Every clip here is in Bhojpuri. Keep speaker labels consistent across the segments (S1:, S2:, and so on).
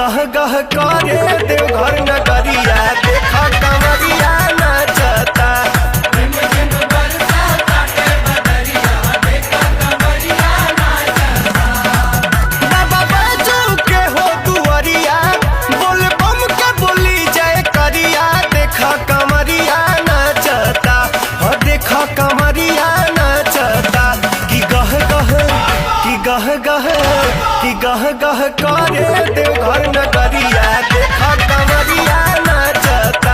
S1: गह गह करे देवघर नगरिया देखा कमरिया नाचता। बाबा बैजू के हो दुआरिया बोल बम के बोली जय करिया देखा कमरिया नाचता। हो देखा कमरिया नाचता कि गह गह कि गह गह कि गह गह करे देवघर नगरिया देखा कमरिया नाचता।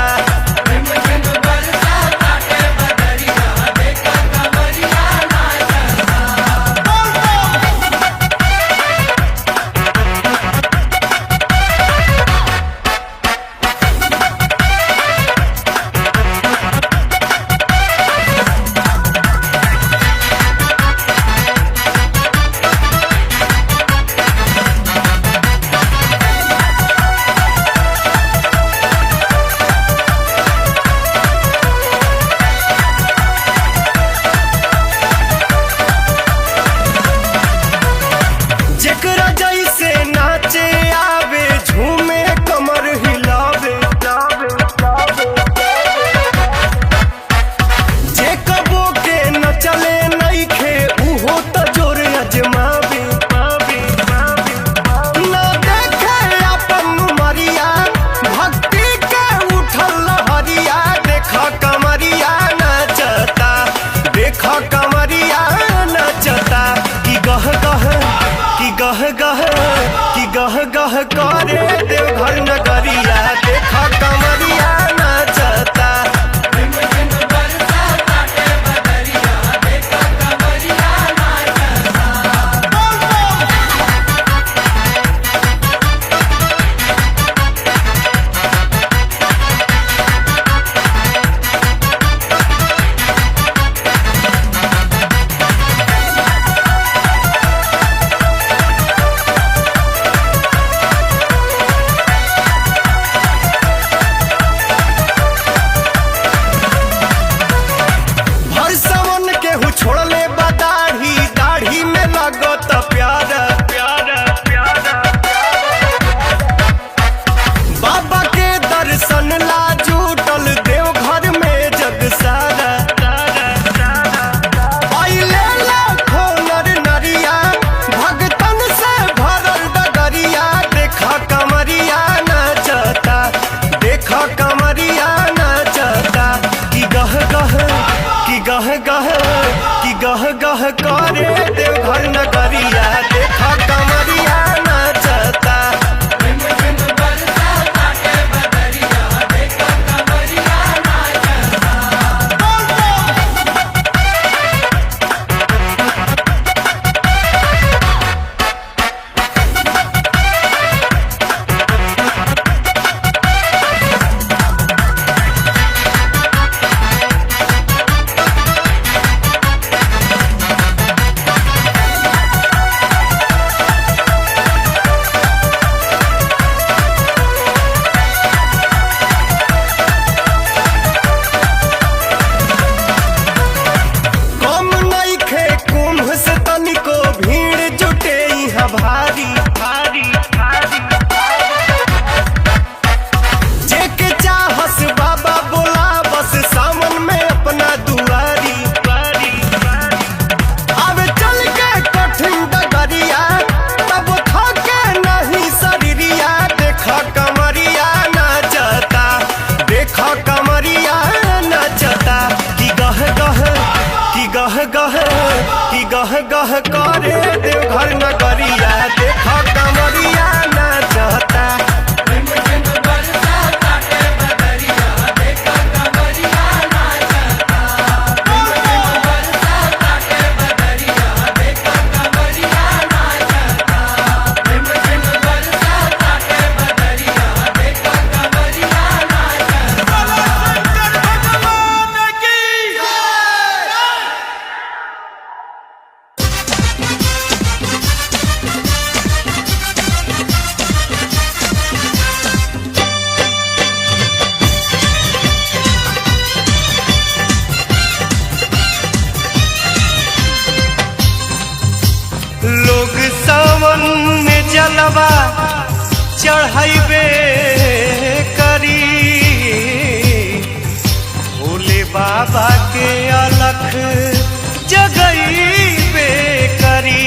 S1: जेकरा जैसे नाचे आवे झूमे कमर हिलावे जे कबो के न चले नइखे उहो त जोर अजमावे। न देखे अपन मरिया भक्ति के उठल लहरिया देखा कमरिया नाचता। देखा कमरिया नाचता कि गह गह कि गह गह कि गह गह करे देवघर नगरिया देखा कमरिया नाचता। भर सावन केहू छोड़ले बा दाढ़ी दाढ़ी में लगत प्यार बाबा के दर्शन ला जुटल देवघर में जग सारा। आइले लाखों नर नरिया भगतन से भरल डगरिया देखा कमरिया नाचता। देखा कमरिया नाचता कि गह गह कि गह गह कि गह गह करे देवघर नगरिया देखा कमरिया नाचता। कम नइखे कुंभ से तनिको भीड़ जुटे इहाँ भारी जेके चाहस बाबा बोला बस सावन में अपना दुआरी। अब चल के कठिन डगरिया तब थके नहीं शरीरिया देखा कमरिया नाचता। देखा कमरिया नाचता कि गह गह कि गह गह कि गह गह करे देवघर नगरिया देखा कमरिया नाचता। चढ़ाइबे करी भोले बाबा के अलख जगइबे करी।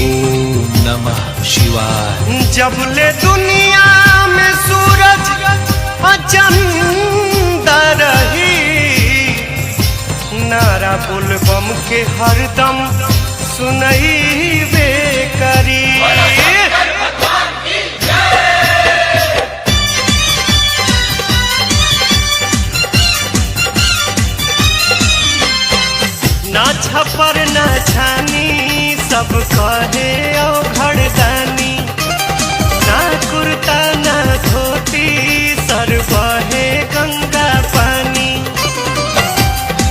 S2: ओम नमः शिवाय।
S1: जबले दुनिया में सूरज चंदा रही नारा बोलबम के हरदम सुनइबे करी। ना छपर ना छानी सब कहे ओ घरदानी, ना कुर्ता ना धोती सर बहे गंगा पानी।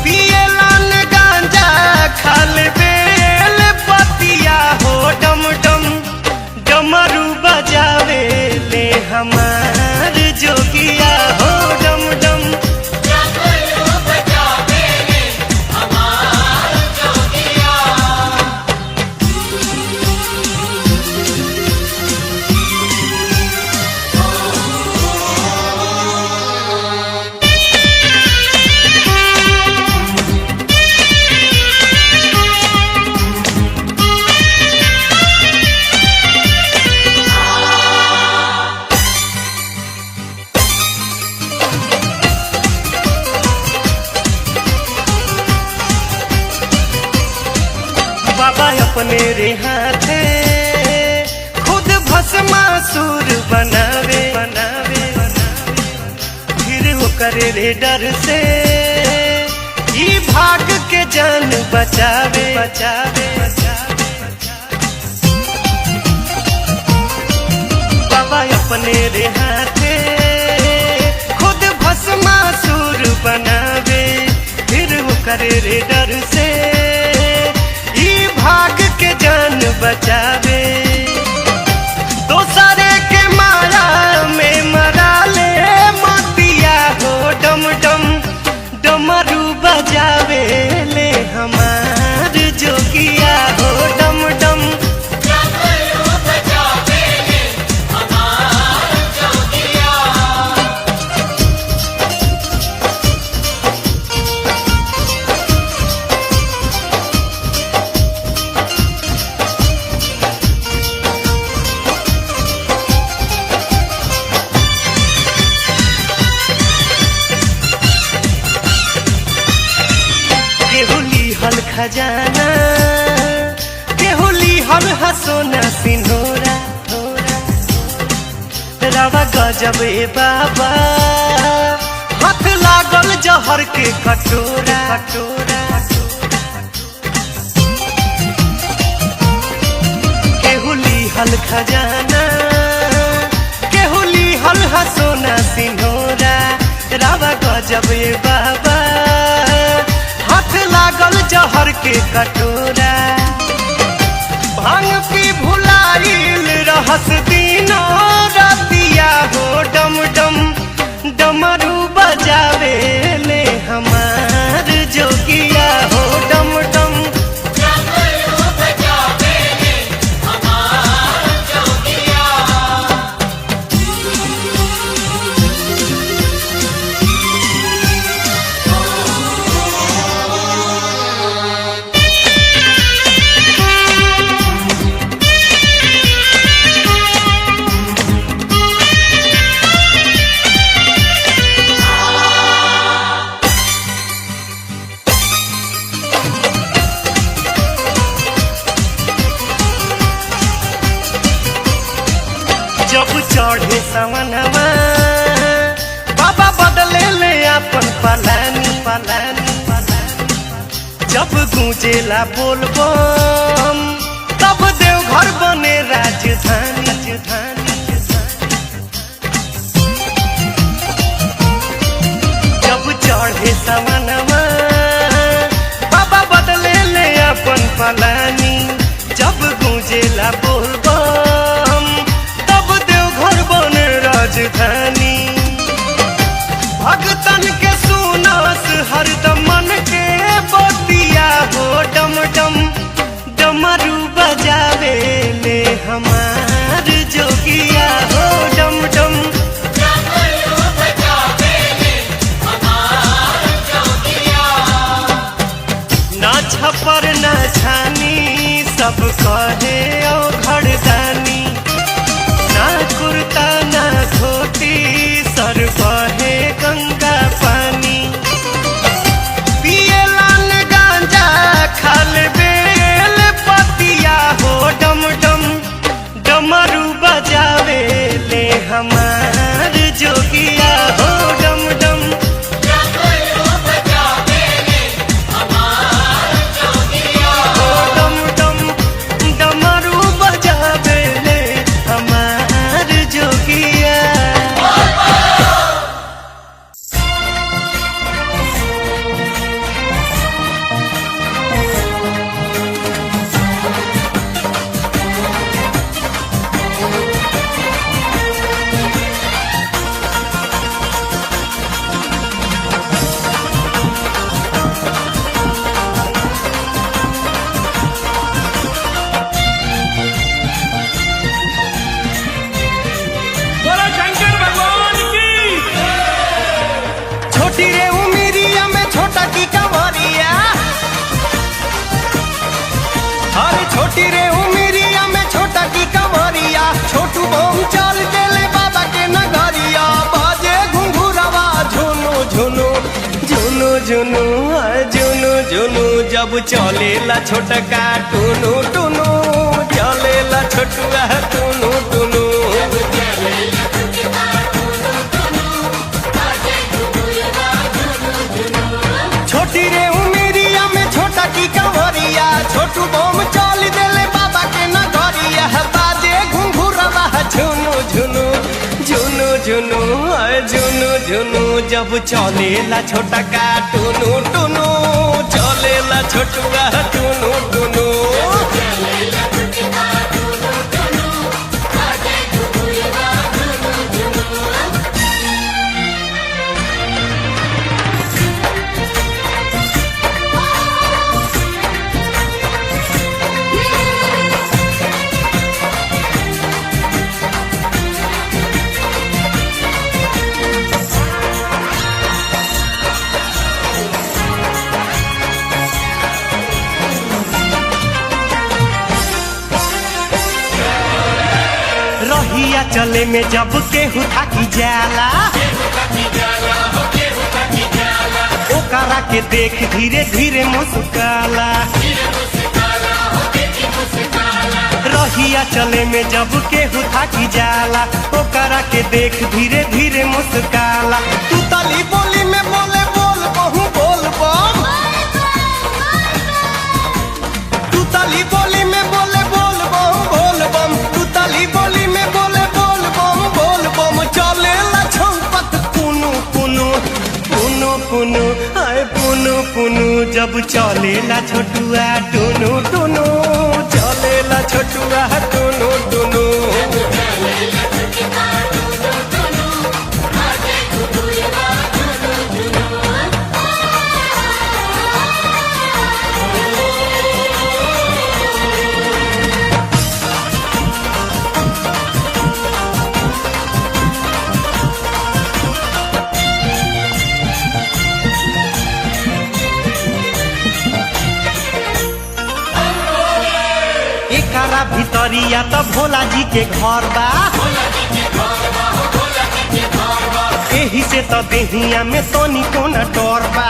S1: पियलन गांजा खाल बेल पतिया हो डम डम डमरू बजावे ले हमार जोगिया हो डम डम। बाबा अपने रे हाथे खुद भस्मासुर बनावे बनावे फिर वो करे रे डर से ई भाग के जान बचावे बचावे। बाबा अपने रे हाथे खुद भस्मासुर बनावे फिर वो करे रे डर से भाग के जान बचावे। दोसरे के माया में मरा ले मतिया हो डम डम डमरू बजावे ले हमार जोगिया हो डम डम। हल खजाना केहुली हल हसोना सिन्होरा रवा गजब ए बाबा हाथ लागल जहर के कटोरा कटोरा। केहुली हल खजाना केहुली हल हसोना सिन्होरा रवा गजब ए बाबा हाथ लागल जहर के कटोरा। भांग पी भुलाइल रहस दिनो रातिया हो डम डम डमरू बजावे ले हमार जोगिया हो डम डम। जब चढ़े सवनवा बाबा बदले ले अपन पलानी पलानी पलानी। जब गूंजेला बोलबम तब देवघर बने राजधानी राजधानी। जब चढ़े सवनवा बाबा बदले ले अपन पलानी। जब गूंजेला बोलबम तब देवघर बने राजधानी। भगतन के सुनास हरदम मन के बतिया हो डम डम डमरू बजावे ले हमार जोगिया हो डम सब कहे ओ घरदानी, ना कुर्ता ना धोती सर बहे गंगा पानी। पियलान गांजा खाल बेल पतिया हो, डम डम डमरू बजावे ले हमार जोगिया हो, डम डम डमरू बजावे ले हमार जोगिया हो, डम डम डमरू बजावे ले हमार जोगिया।
S3: बोलो शंकर भगवान की।
S1: छोटी रे उमिरिया में छोटा की कंवरिया, अरे छोटी रे उमिरिया में छोटा की कंवरिया, छोटू बम चल देले बाबा के नगरिया। बाजे घुंघुरवा झुनु झुनु झुनु झुनु झुनु झुनु, जब चलेला छोटका टुनु टुनु, चलेला छोटुआ टुनु टुनु। छोटी रे उमिरिया में छोटा की कंवरिया, छोटू बम चल देले बाबा के नगरिया। बाजे घुंघुरवा झुनु झुनु झुनु झुनु झुनु झुनु, जब चलेला छोटा का टुनु टुनु, चलेला छोटुआ टुनु टुनु। रहिया चले में जब केहू थाकी जाला, ओकरा के देख धीरे धीरे मुस्काला। रहिया चले में जब केहू थाकी जाला, ओकरा के देख धीरे धीरे मुस्काला। तू तली बोली में बोले बोल बहु बोल बम, तू तली बोली में बोले बोल बहु बोल बम, तू तली बोली में बोले बोल बम बोल बम। चलेला छौपत पुनु पुनु पुनु पुनु आए पुनु पुनु, जब चलेला छोटुआ टुनु टुनु, चलेला छोटुआ टुनु टुनु। एकरा भितरिया त भोला जी के घर बा, एही से त देहिया में तनी कोना डर बा।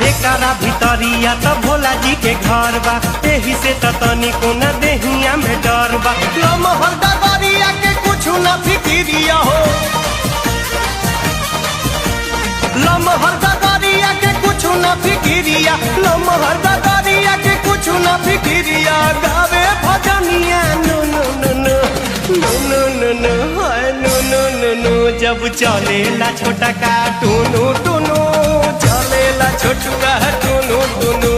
S1: एकरा भितरिया त भोला जी के घर बा, एही से त तनी कोना देहिया में डर बा। लमहर डगरिया के कुछु न फिकिरिया हो, लमहर डगरिया के कुछु न फिकिरिया, लमहर डगरिया के कुछु न फिकिरिया। गावे भजनिया नो नो नो नो नो नो नो नो हाय नो नो नो नो, जब चलेला छोटा का टुनु टुनु, चलेला छोटुआ टुनु टुनु।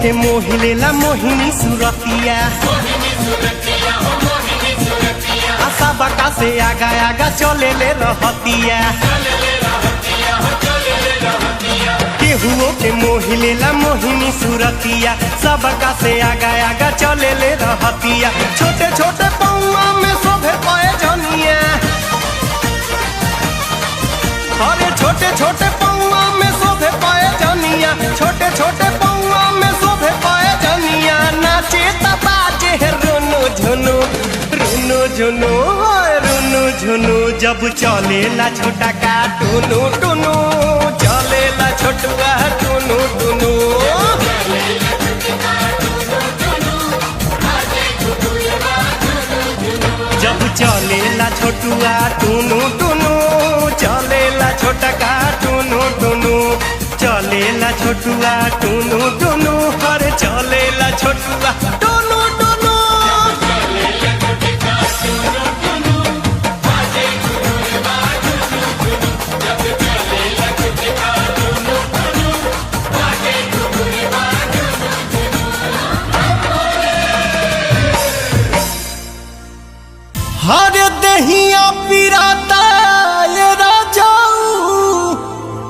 S1: के मोह लेला मोहिनी सुरतिया आशा बका से आगा आगा चले ले रहतिया केहुओ के मोह लेला मोहिनी सुरतिया सबका से आगा आगा चले ले रहतिया छोटे छोटे पौआ में शोभे पाए जनिया अरे छोटे छोटे पौआ में शोभे पाए जनिया छोटे छोटे पौआ में शोभे पाए जनिया नाचे बाजे रुनु झुनु रुनु झुनु रुनु झुनु जब चलेला छोटा का टुनु टुनु चलेला छोटुआ टुनु टुनु जब चलेला छोटुआ टुनु टुनु चलेला छोटा का टुनु टुनु चलेला छोटुआ टुनु टुनु अरे चलेला छोटुआ टुनु टुनु हर दहिया पिराता ये राजाऊ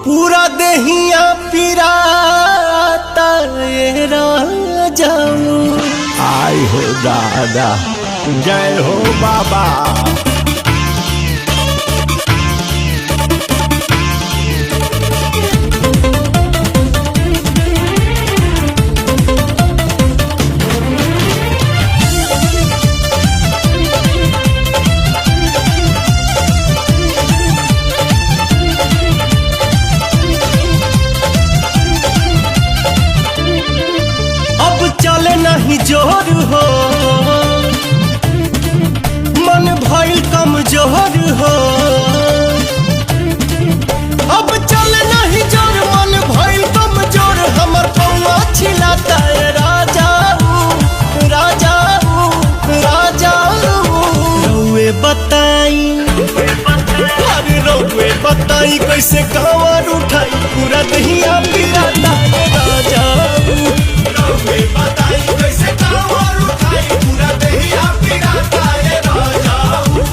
S1: पूरा दहिया पिराता ये राजाऊ
S4: आई हो दादा जय हो बाबा।
S1: चले नहीं जोर हो मन भइल कमजोर हो अब चले नहीं जोर मन भइल कमजोर हमर पौआ छिलाता राजाऊ राजाऊ राजाऊ रउए बताई अरे रउए बताई कैसे कांवर उठाई पूरा दहिया पिराता राजाऊ बताई कैसे कांवर उठाई पूरा दहिया पिराता है राजाऊ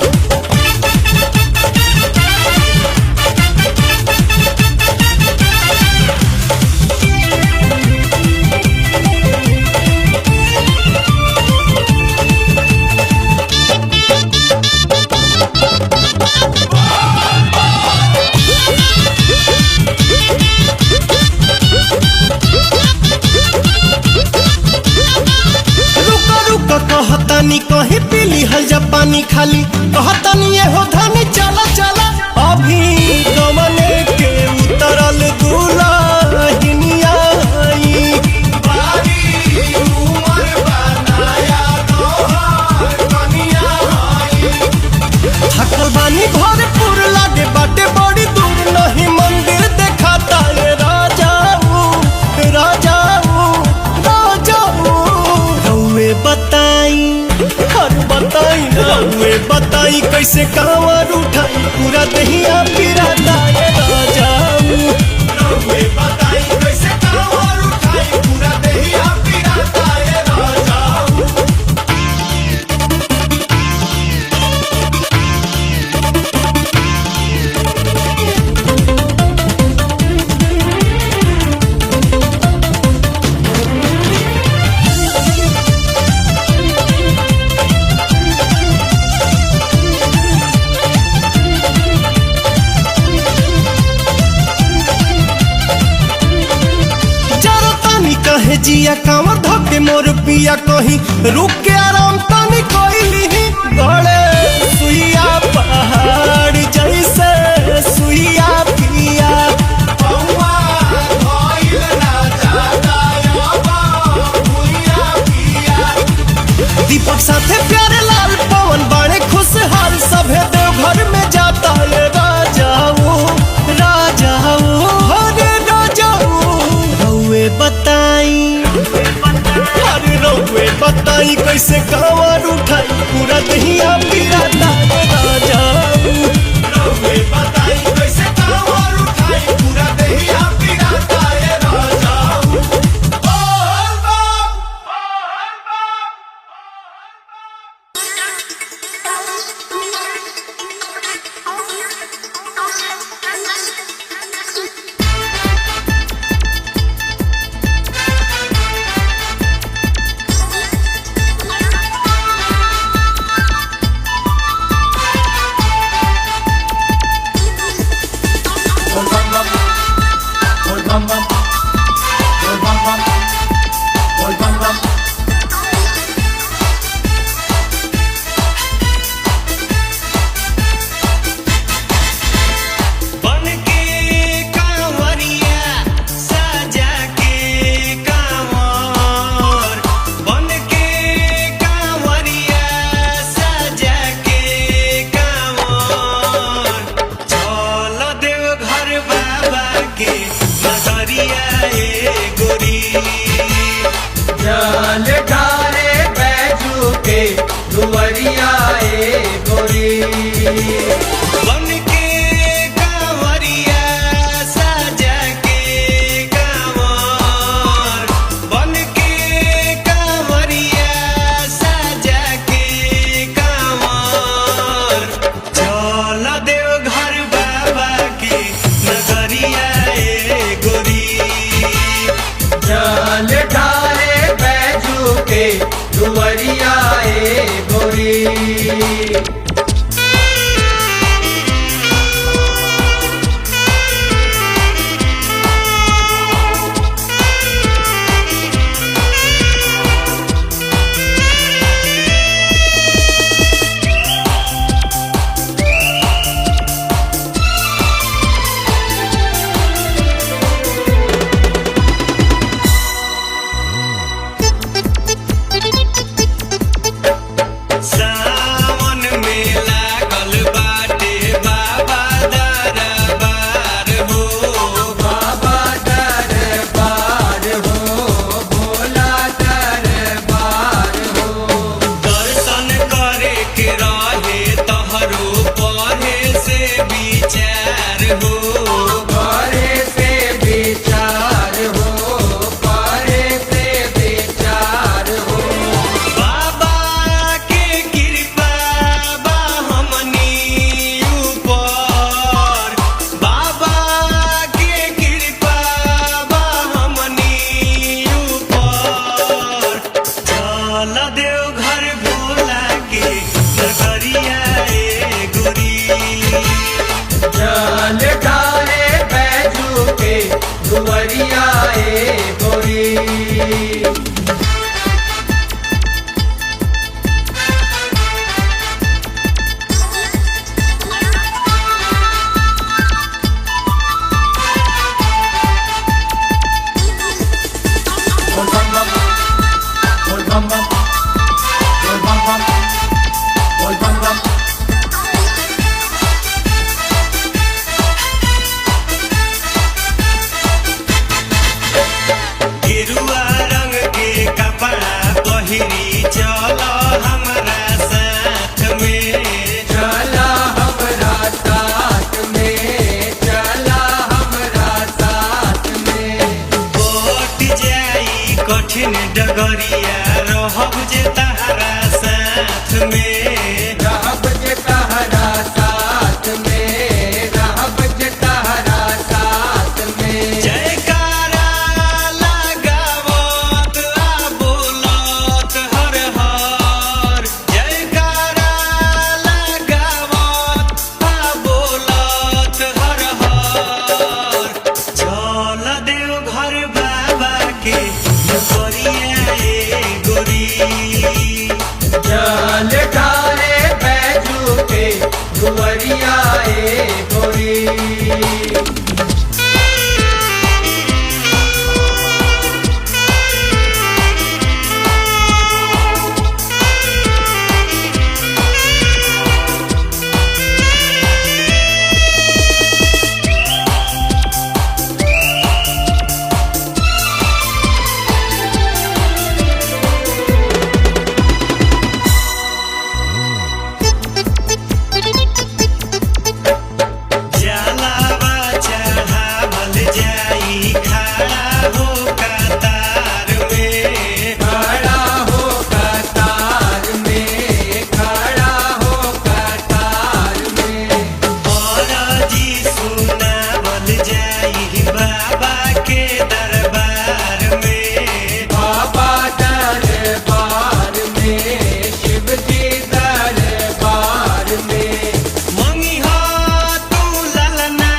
S1: कहतानी कहीं पीली हल जब पानी खाली कहतानी ये हो धानी चला चला अभी गमने के उतरल दुल्हनिया बारी उमर बनाया तोहर कनिया थकल बानी भरपूर लागे बाटे बड़ी दूर नहीं मंदिर देखाता ये राजाऊ राजाऊ राजाऊ रउए बताई बताई कैसे कांवर उठाई पूरा दहिया पिराता है राजाऊ रउए बताई कैसे कांवर उठाई पूरा दहिया पिराता है राजाऊ जिया कांवर धके मोर पिया कहीं रुक के आराम तानी कोइली गड़े सुइया पहाड़ जैसे सुइया पिया पौआ धइल ना जाता भुइया पिया दीपक साथे प्यारे लाल पवन बाणे खुशहाल सभे देवघर में जाता है राजाऊ राजाऊ हरे राजाऊ रउए बताई अरे रउए बताई कैसे कांवर उठाई पूरा दहिया पिराता है राजाऊ रउए बताई कैसे कांवर उठाई पूरा दहिया पिराता है राजाऊ। जे तहरा साथ में,
S5: रहब जे तहरा साथ में, रहब जे तहरा साथ में।
S1: जयकारा लगावत आ बोलत हर हर, जयकारा लगावत आ बोलत हर हर। चल देव घर बाबा के नगरिया ए गोरी,
S5: जल ढारे बैजू के दुवरिया ए गोरी।
S1: जलावा चढ़ावल जाई खड़ा हो कतार में,
S5: खड़ा हो कतार में, खड़ा हो कतार में।
S1: औरजी सुनावल जाई बाबा के दरबार में,
S5: बाबा दरबार में, शिव जी दरबार में।
S1: मंगिहा तू ललना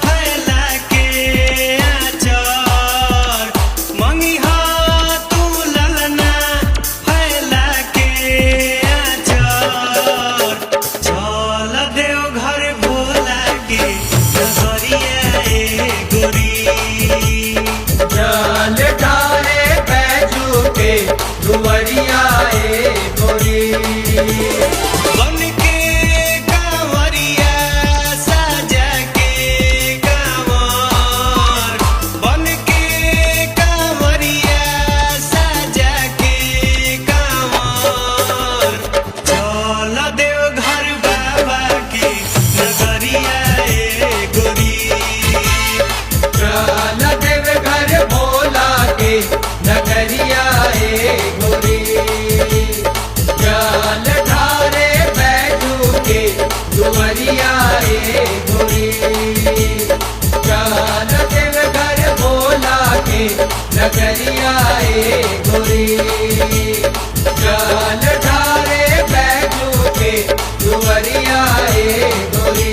S1: फैला के आचार, मंगिहा तू ललना फैला के आचार। चल देव घर भोला के नगरिया ए गोरी,
S5: जल ढारे बैजू के दुवरिया ए गोरी।
S1: बन के कांवरिया साजा के कांवर, बन के कांवरिया साजा के कांवर। चल देव घर बाबा के नगरिया ए गोरी,
S5: चल देव घर भोला के नगरिया ए गोरी। जल ढारे बैजू के दुवरिया ए गोरी। चल देव घर भोला के नगरिया ए गोरी। जल ढारे बैजू के दुवरिया ए गोरी।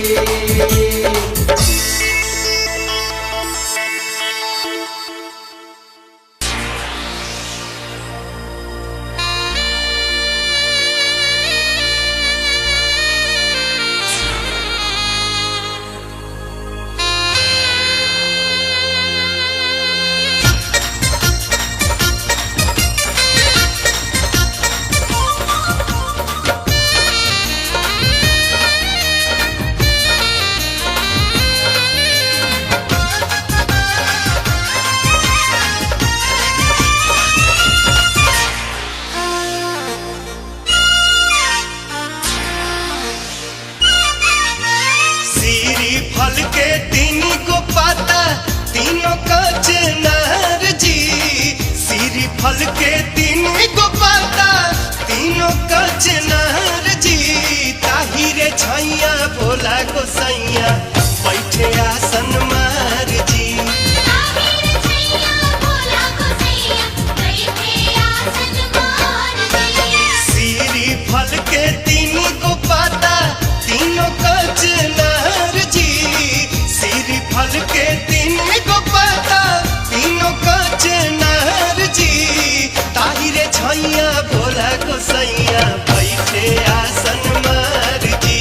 S1: सीरी फल के तीन को पाता तीनों का चनार जी, सीरी फल के तीन को पाता तीनों का चनार जी। ताहिरे छैया भोला गोसैया बैठे आसन मार जी, सीरी फल के तीन को पाता तीनों का चनार जी, सीरी फल के तीन को पाता तीनों का चनार जी। ताहिरे छैया भोला गोसैया बैठे आसन मार जी,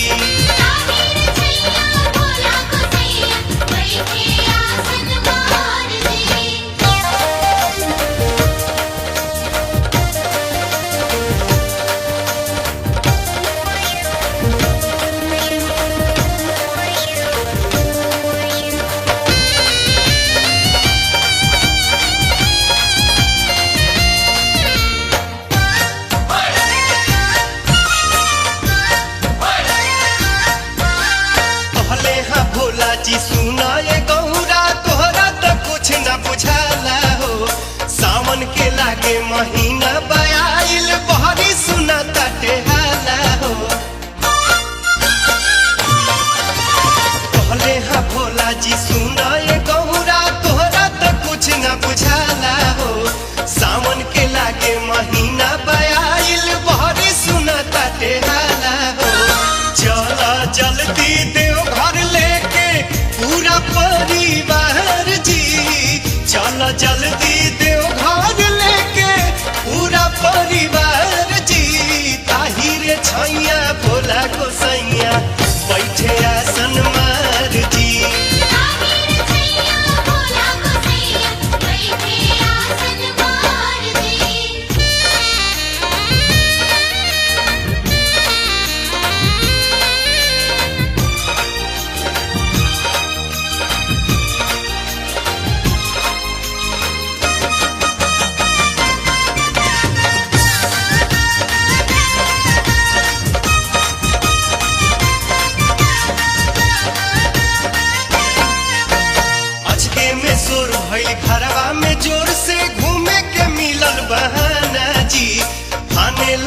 S1: जी सुना ये गौरा तोहरा तो कुछ न बुझाला हो, सावन के लागे महीना बयाइल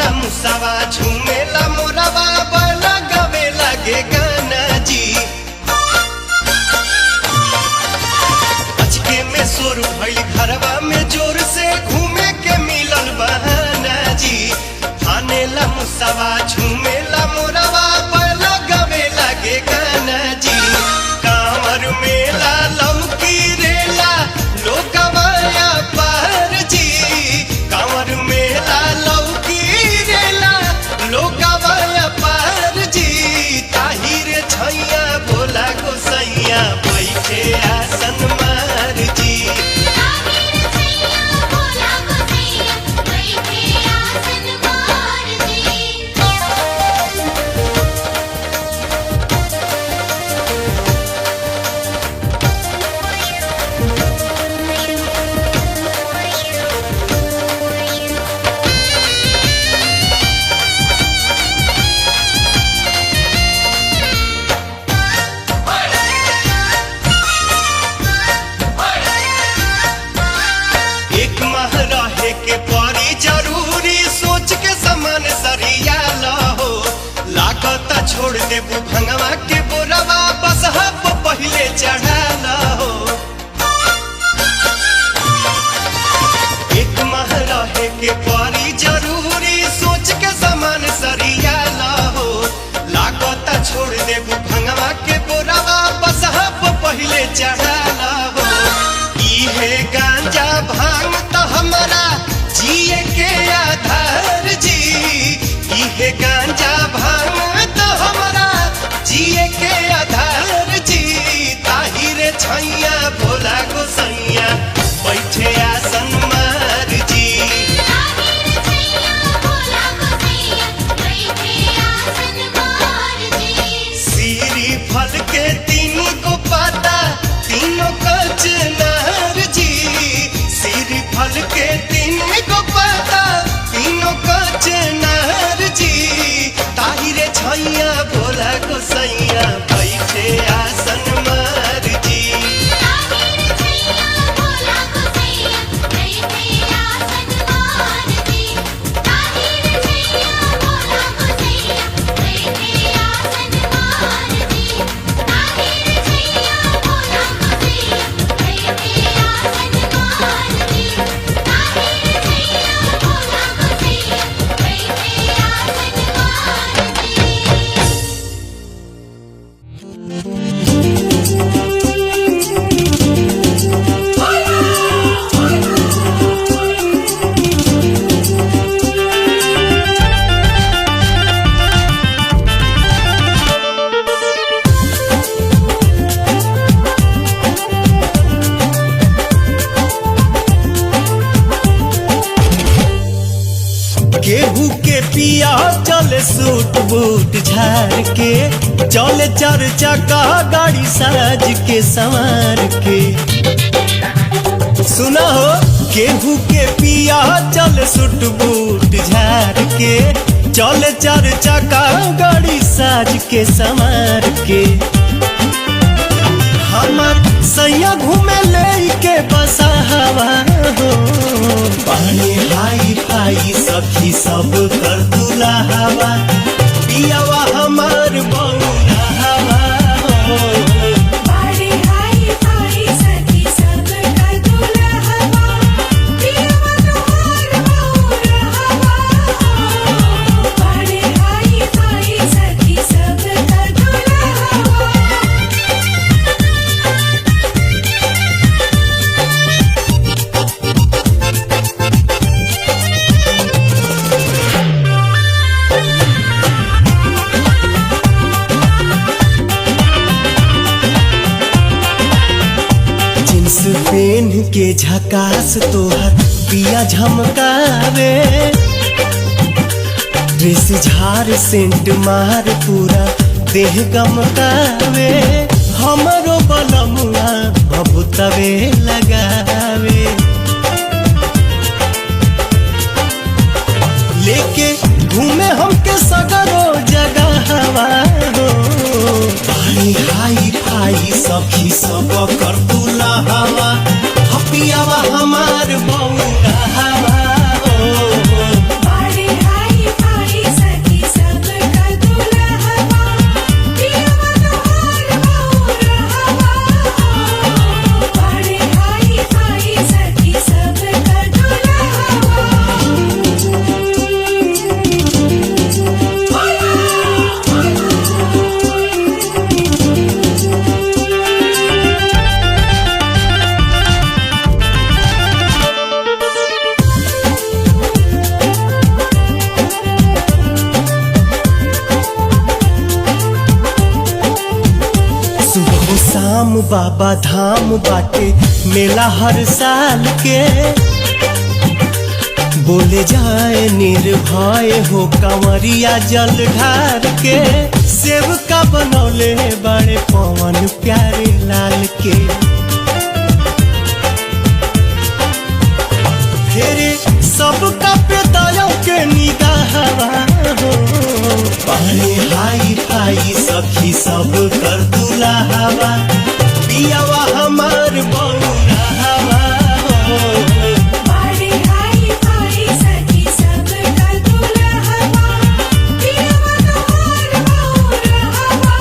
S1: फानेला मुसावा झूमेला मोरवा बैला गवे लागे गाना जी अचके में सोर भइल घरवा में जोर से घूमे के मिलल बहाना जी फानेला मुसावा झूमेला मोरवा बैला गवे लागे गाना जी कांवर मेला लौकी रेला लोकवाया पार जी कांवर मेला लौकी रेला लोकवाया पार जी ताहिर छैया भोला गोसैया बैठे आसन मार जी एक माह रहे के परी जरूरी सोच के समान सरिया लहो लागत छोड़ देबू भंगवा के बोरवा बस हब पहले चढ़ा लहो एक माह रहे के परी जरूरी सोच के समान सरिया लहो लागत छोड़ देबू भंगवा के बोरवा बस हब पहले चढ़ा लहो इहे गांजा भांग त हमारा जिए के आधार जी इहे गांजा भांग त हमारा जिए के आधार जी ताहिर छैया भोला गोसैया बैठे आसन मार जी सीरी फल के तीन को पाता तीनों कचनार जी सिर फल के तीन को पाता तीनों कचनार जी ताहिरे छैया भोला गोसैया बैठे आसन मार जी केहू के पिया चले सूट बूट झाड़ के चले चार चक्का गाड़ी साज के संवार के सुना हो केहू के पिया चले सूट बूट झाड़ के चले चार चक्का गाड़ी साज के संवार के हमर सैया घूमे लेके बसा हवा हो पानी हाई फाई सखी सब कर दूल्हा हवा पियावा हमार बौला हवा हो पेन के झकास तोहर पिया झमकावे ड्रेस झार सेंट मार पूरा देह गमकावे हमरो बलमुआ बबुतवे लगावे लेके घूमे हमके सगरो जगह हवा हो पानी हाई फाई सखी सब कर दूल्हा हवा हपियावा हमार बौला हवा हो
S6: पानी हाई
S1: बाबा धाम बाटे मेला हर साल के बोले जाए निर्भय हो कंवरिया जल ढार के सेवका बनौले बड़े पवन प्यारे लाल के फेरे सबका पेदायों के निगाहवा हो पानी हाई फाई सखी सब कर दुलाहवा पियावा हमार बौरा हवा हो
S6: बाड़े हाई फाई सखी सब का दुल्हवा पियवा तोहर बौरहवा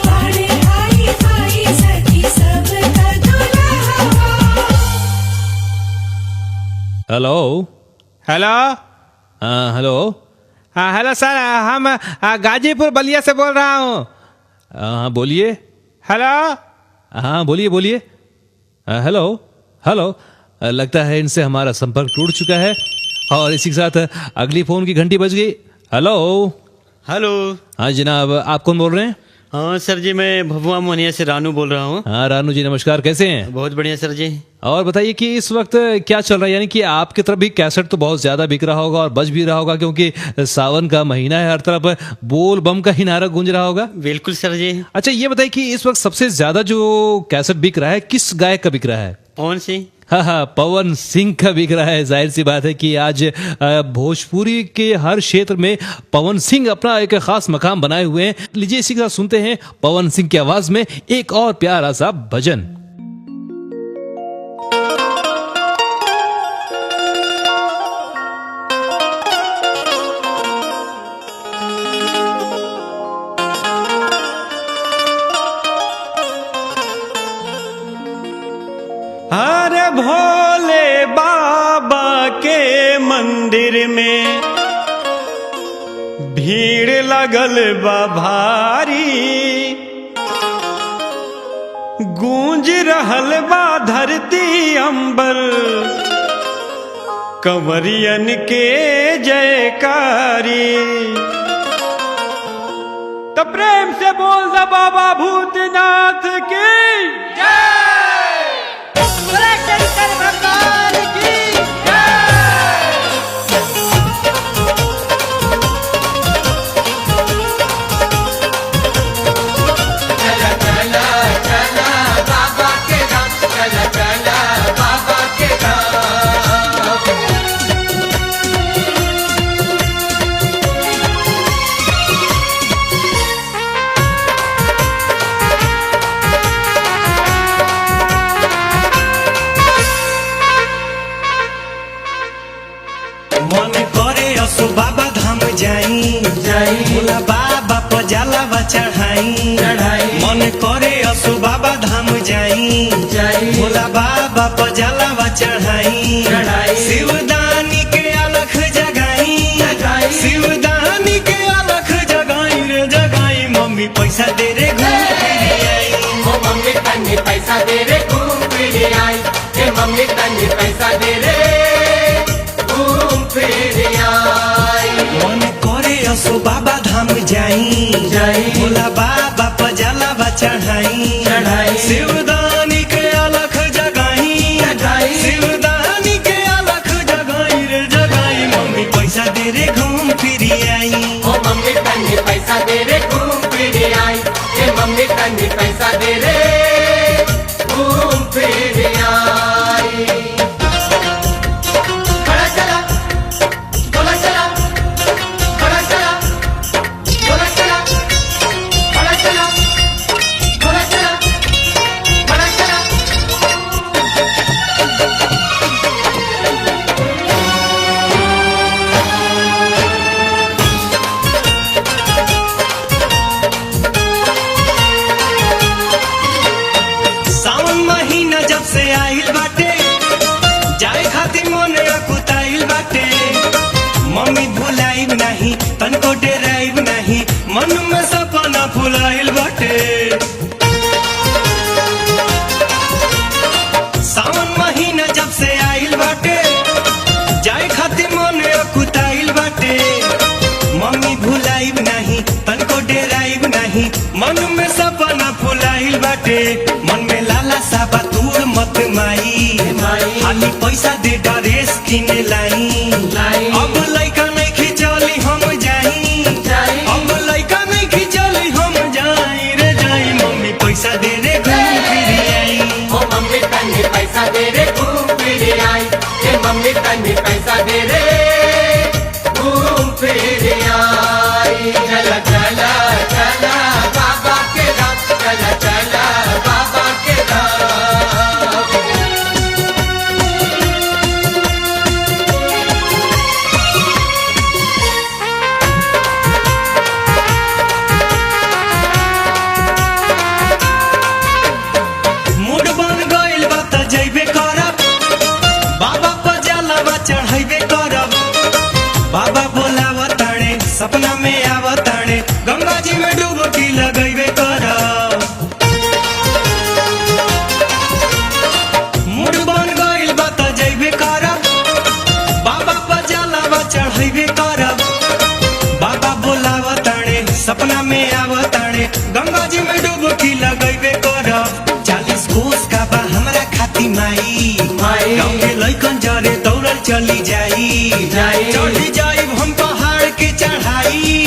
S6: बाड़े हाई फाई सखी सब का दुल्हवा।
S2: हेलो।
S3: हेलो।
S2: हाँ हेलो।
S3: हाँ हेलो सर, हम गाजीपुर बलिया से बोल रहा हूँ।
S2: हाँ बोलिए।
S3: हेलो।
S2: हाँ बोलिए बोलिए। Hello hello. लगता है इनसे हमारा संपर्क टूट चुका है और इसी के साथ अगली फोन की घंटी बज गई। हेलो।
S7: हेलो।
S2: हाँ जनाब, आप कौन बोल रहे हैं?
S7: हाँ सर जी, मैं भभुआ मोहनिया से रानू बोल रहा हूँ।
S2: हाँ रानू जी नमस्कार, कैसे हैं?
S7: बहुत बढ़िया सर जी।
S2: और बताइए कि इस वक्त क्या चल रहा है, यानी कि आपकी तरफ भी कैसेट तो बहुत ज्यादा बिक रहा होगा और बज भी रहा होगा क्योंकि सावन का महीना है, हर तरफ बोल बम का ही नारा गूंज रहा होगा।
S7: बिल्कुल सर जी।
S2: अच्छा ये बताइए कि इस वक्त सबसे ज्यादा जो कैसेट बिक रहा है किस गायक का बिक रहा है?
S7: पवन सिंह।
S2: हाँ हाँ, पवन सिंह का बिक रहा है। जाहिर सी बात है कि आज भोजपुरी के हर क्षेत्र में पवन सिंह अपना एक खास मकाम बनाए हुए हैं। लीजिए इसी के साथ सुनते हैं पवन सिंह की आवाज में एक और प्यारा सा भजन।
S3: अरे भोले बाबा के मंदिर में भीड़ लगल बा भारी, गूंज रहल बा धरती अंबर, कंवरियन के जयकारी। तो प्रेम से बोल दा बाबा भूतनाथ की जय।
S1: मन करे असो बाबा धाम जाई भोला बाबा पर जलावा चढ़ाई। मन करे असो बाबा धाम जाई भोला बाबा पर जलावा चढ़ाई। शिवदानी के अलख जगाई, शिवदानी के अलख जगाई रे जगाई। मम्मी पैसा दे रे घूम फिर आई,
S5: मम्मी तन्नी पैसा दे रे घूम फिर आई, मम्मी तन्नी पैसा दे रे घूम फिर आई।
S1: मन करे असो बाबा धाम जाई भोला बाबा पर जलावा चढ़ाई। शिवदानी के अलख जगाई, शिवदानी के अलख जगाई रे जगाई। मम्मी पैसा दे रे घूम फिर आई,
S5: मम्मी तन्नी पैसा दे रे घूम फिर आई, मम्मी तन्नी पैसा दे रे घूम फिर आई। खड़ा चला बोला चला, खड़ा चला बोला चला, खड़ा चला बोला चला, खड़ा चला।
S1: सावन महीना जब से आइल बाटे जाए खातिर मन अकुताइल बाटे। मम्मी भुलाइब नहीं तनको डेराइब नहीं, मन में सपना फुलाइल बाटे। सावन महीना जब से आइल बाटे जाए खातिर मन अकुताइल बाटे। मम्मी भुलाइब नहीं तनको डेराइब नहीं, मन में सपना फुलाइल बाटे, मन में लाला साबा दूर मत माई, खाली पैसा दे ड्रेस किने लाई। अब लइका नहीं खिचली हम जाई, अब लइका नहीं खिचली हम जाई रे जाई। मम्मी पैसा दे रे घूम फिर आई,
S5: ओ मम्मी तन्नी पैसा दे रे घूम फिर आई, ये मम्मी तन्नी पैसा दे रे घूम फिर आई। चला चला चला बाबा के धाम, चला चला बाबा के धाम।
S1: मूड बन गइल बा त जइबे करब, बाबा पर जलवा चढ़ाइबे करब। बाबा बोलावताणे सपना में आवताणे, गंगा जी में डुबकी लगइबे करब। मूड बन गइल बा त जइबे करब, बाबा पर जलवा चढ़ाइबे करब। बाबा बोलावताणे सपना में आवताणे, गंगा जी में डुबकी लगइबे करब। 40 कोस का बा हमरा खाती माई, गाँव के लइकन जरे दौड़ल चली जाई। चढ़ी जाइब हम पहाड़ के चढ़ाई,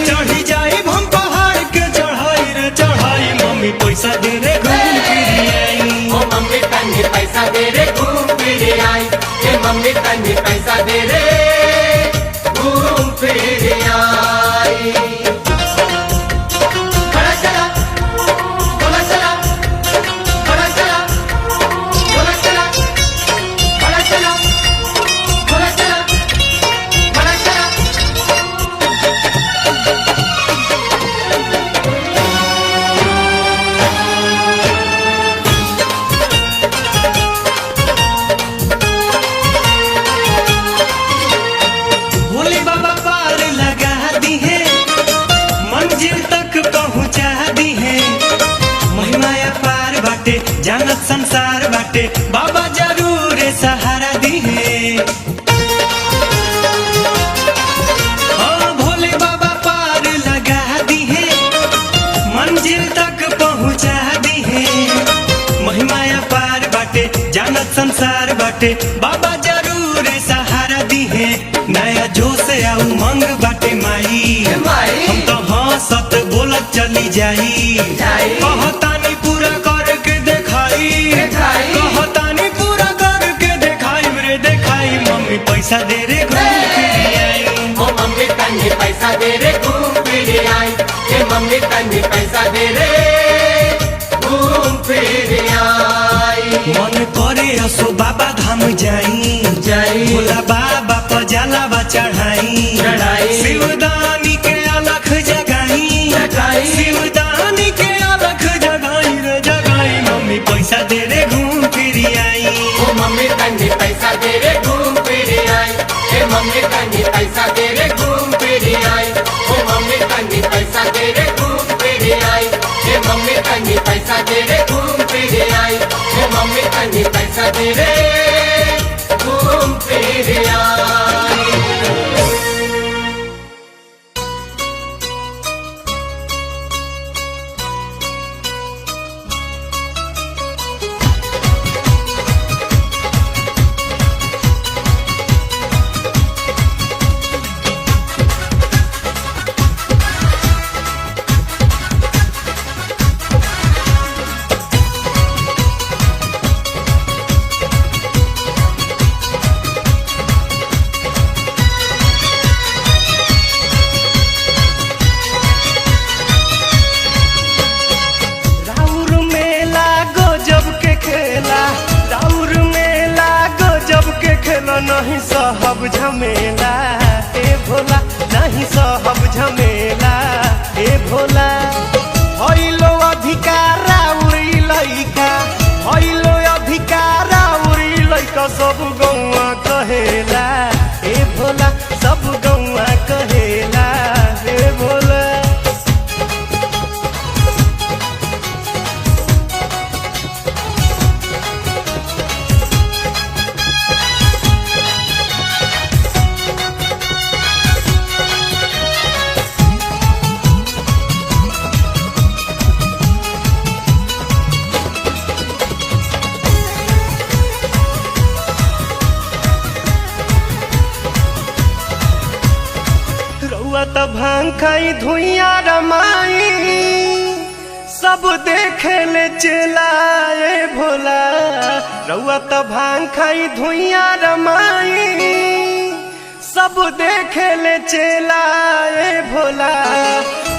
S1: चढ़ी जाइब हम पहाड़ के चढ़ाई रे चढ़ाई। मम्मी पैसा दे रे घूम फिर आई,
S5: ओ मम्मी तन्नी पैसा दे रे घूम फिर आई, ये मम्मी तन्नी पैसा दे रे घूम फिर आई। बड़ा चला बड़ा चला बड़ा चला बड़ा चला बड़ा चला बड़ा चला बड़ा चला।
S1: भोले बाबा पार लगा दी है, मंजिल तक पहुंचा दी है। महिमाया पार बाटे जानत संसार बाटे, बाबा जरूर सहारा दी है। हाँ भोले बाबा पार लगा दी है, मंजिल तक पहुंचा दी है। महिमाया पार बाटे जानत संसार बाटे, बाबा जरूर सहारा दी है। नया जोश आ उमंग बाटे माई, हम तो हंसत बोलत चली जाई। कहतानी पूरा करके देखाई, कहतानी पूरा करके देखाई रे देखाई। मम्मी पैसा दे रे घूम फिर आई,
S5: ओ मम्मी तन्नी पैसा दे रे घूम फिर आई, ये मम्मी तन्नी पैसा दे रे घूम फिर आई।
S1: मन करे असो बाबा धाम जाई, भोला बाबा पर जलावा चढ़ाई। शिवदानी के अलख जगाई, शिवदानी के अलख जगाई रे जगाई। मम्मी पैसा दे रे घूम फिर आई,
S5: ओ मम्मी तन्नी पैसा दे रे घूम फिर आई, ये मम्मी तन्नी पैसा दे रे घूम फिर आई, ओ मम्मी तन्नी पैसा दे रे घूम फिर आई, ये मम्मी तन्नी पैसा दे रे घूम फिर आई, ये मम्मी तन्नी पैसा दे रे घूम फिर आई।
S1: नहीं सहब झमेला ए भोला, नहीं सहब झमेला ए भोला। हइलो अधिकारा उड़ी लइका, हइलो अधिकारा उड़ी लइका, सब गौआ कहेला ए भोला, सब गौआ कहेला ए भोला। रउआ त भांग खाई धुइया रमाई सब देखे ले चलाए भोला। रउआ त भांग खाई धुइया रमाई सब देखे ले चलाए भोला।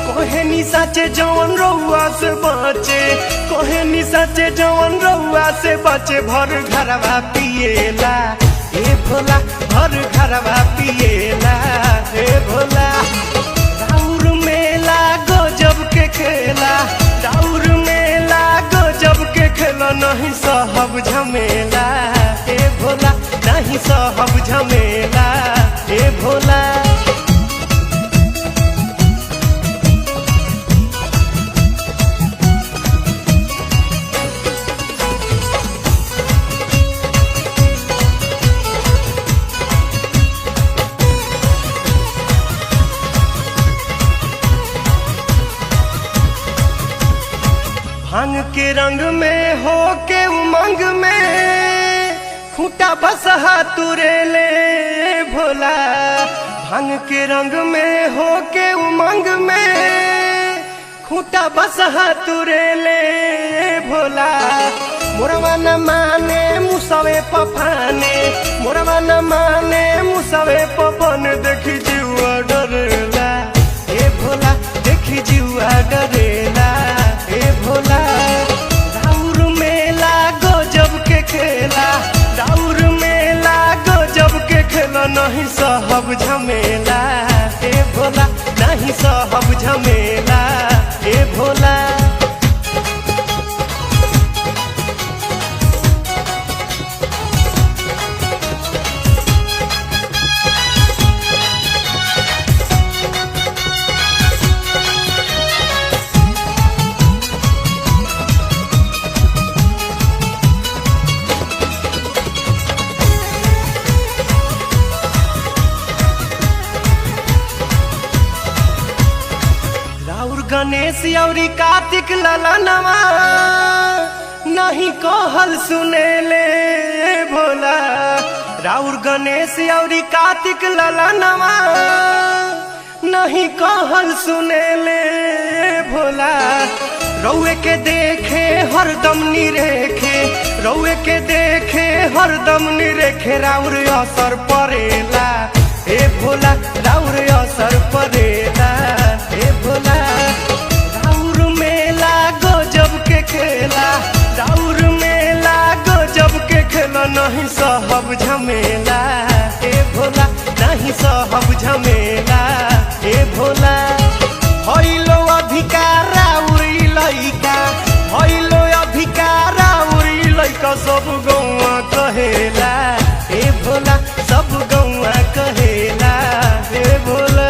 S1: कोहे नि साचे जवन रउआ से बचे, कोहे नि साचे जवन रउआ से बचे। भर घरवा पिएला ए भोला, भर घरवा पिएला ए भोला। राउर मेला गजब के खेला, राउर मेला गजब के खेला। नहीं सहब झमेला ए भोला, नहीं सहब झमेला ए भोला। भांग के रंग में हो के उमंग में खूंटा बसहा तुरे ले भोला। भांग के रंग में हो के उमंग में खूंटा बसहा तुरे ले भोला। मोरवा न माने मुसवे पफाने, मोरवा न माने मुसवे पफन। देखी जीवा डरेला ए भोला, देखी जीवा डरेला ए भोला। राउर मेला गजब के खेला, राउर मेला गजब के खेला। नहीं सहब झमेला ए भोला, नहीं सहब झमेला ए भोला। गणेश औरी कार्तिक ललनवा नहीं कहल सुने ले भोला। राउर गणेश औरी कार्तिक ललनवा नहीं कहल सुने ले भोला। रउए के देखे हरदम निरेखे, रउए के देखे हरदम निरेखे। राउर असर परेला ए भोला, राउर असर परेला ए भोला। राउर मेला गजब के खेला, राउर मेला गजब के खेला। नहीं सहब झमेला ए भोला, नहीं सहब झमेला ए भोला। होइलो अधिकार उरी लइका, होइलो अधिकार उरी लइका। सब गौवा कहेला ए भोला, सब गौवा कहेला ए भोला।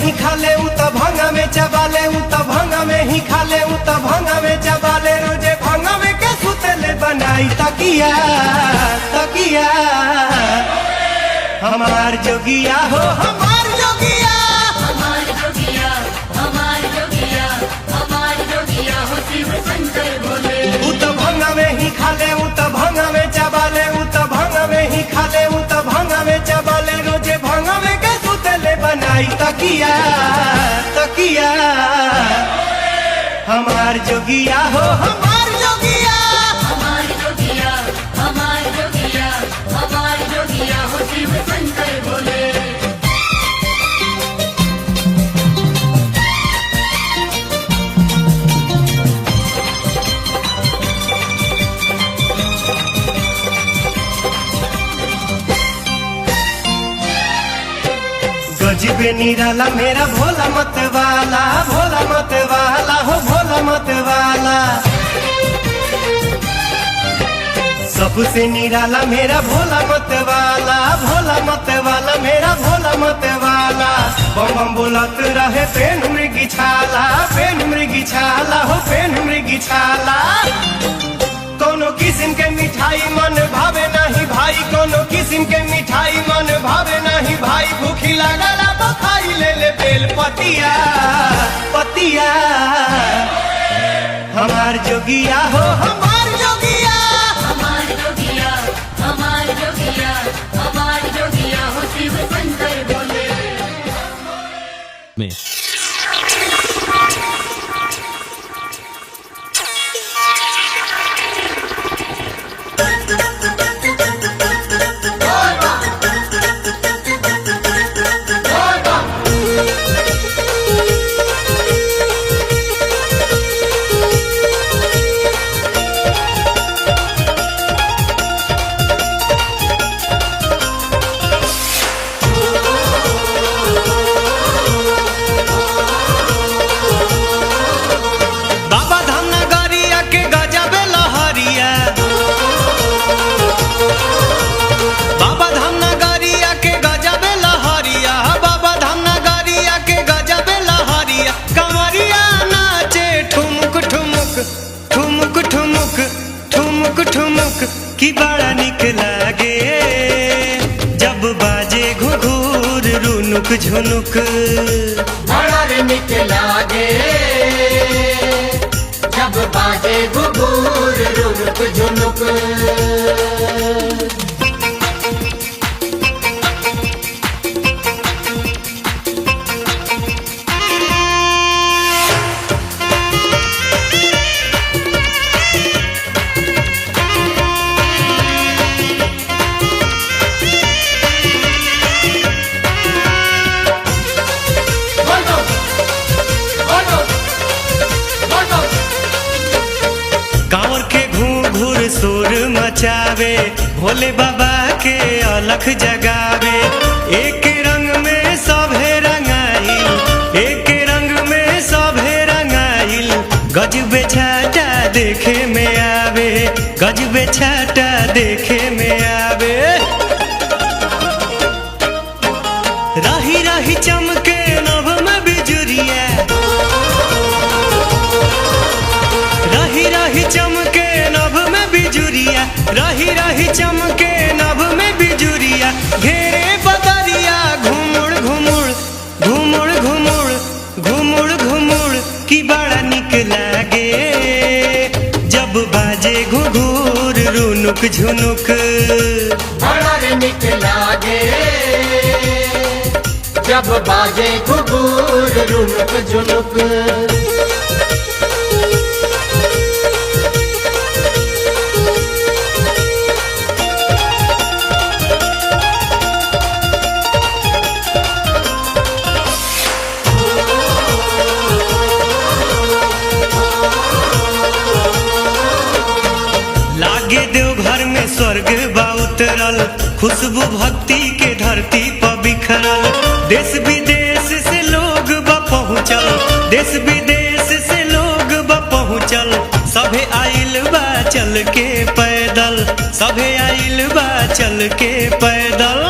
S1: ही खाले उ त भांगा में चबाले, उ त भांगा में ही खाले, उ त भांगा में चबाले। रोजे भांगा में के सुतले बनाई तकिया, तकिया। हमार जोगिया हो, हमार जोगिया,
S6: हमार जोगिया, हमार जोगिया, हमार जोगिया हो शिव शंकर भोले।
S1: उ त भांगा में ही खाले, उ त भांगा में चबाले, उ त भांगा में ही खाले, उ त भांगा में चबाले। रोजे भांगा में के सुतले बनाई तकिया, तकिया। हमार जोगिया हो, हमार जोगिया,
S6: हमार जोगिया, हमार जोगिया, हमार जोगिया हो शिव शंकर भोले।
S1: गजबे निराला मेरा भोला मत वाला हो भोला मत वाला। सबसे निराला मेरा भोला मत वाला मेरा भोला मत वाला। बम बम बोलत रहे पेन मृगी छाला हो पेन मृगी छाला। कोनो किस्म के मिठाई मन भावे नहीं भाई, कोनो किस्म के मिठाई मन भावे नहीं भाई। भूखी लागला बखाई ले ले बेल पतिया पतिया। हमार जोगिया हो हमार जोगिया,
S6: हमार जोगिया हमार जोगिया हमार जोगिया हो शिव शंकर भोले।
S2: में
S1: बाबा धाम नगरिया के गजबे लहरिया, बाबा धाम नगरिया के गजबे लहरिया, बाबा धाम नगरिया के गजबे लहरिया। कमरिया नाचे ठुमुक ठुमुक ठुमुक ठुमुक ठुमुक ठुमुक की बड़ा निक लागे जब बाजे घुघुर रुनुक झुनुक।
S5: बड़ा रे निक लागे जब बाजे घुघुर रुनुक झुनुक। बोलो बोलो बोलो।
S1: कांवर के घूर शोर मचावे भोले बाबा के अलख जगावे। एक रंग में सभे रंगाइल, एक रंग में सभे रंगाइल। गजबे छाटा देखे में आवे, गजबे छाटा देखे में आवे। राही राही चमके नभ में बिजुरिया, राही राही चमके नभ में बिजुरिया, राही राही चमके नभ में बिजुरिया। घेरे बदरिया घुमुड़ घुमुड़ घुमुड़ घुमुड़ घुमुड़ घुमुड़ की बड़ा निक लागे जब बाजे घुघुर रुनुक झुनुक।
S5: बड़ा रे निक लागे जब बाजे घुघुर रुनुक झुनुक।
S1: लागे देवघर में स्वर्ग बा उतरल, खुशबू भक्ति के धरती पर बिखरल। देश विदेश से लोग बा पहुँचल, देश विदेश से लोग बा पहुँचल। सभे आइल बा चल के पैदल, सभे आइल बा चल के पैदल।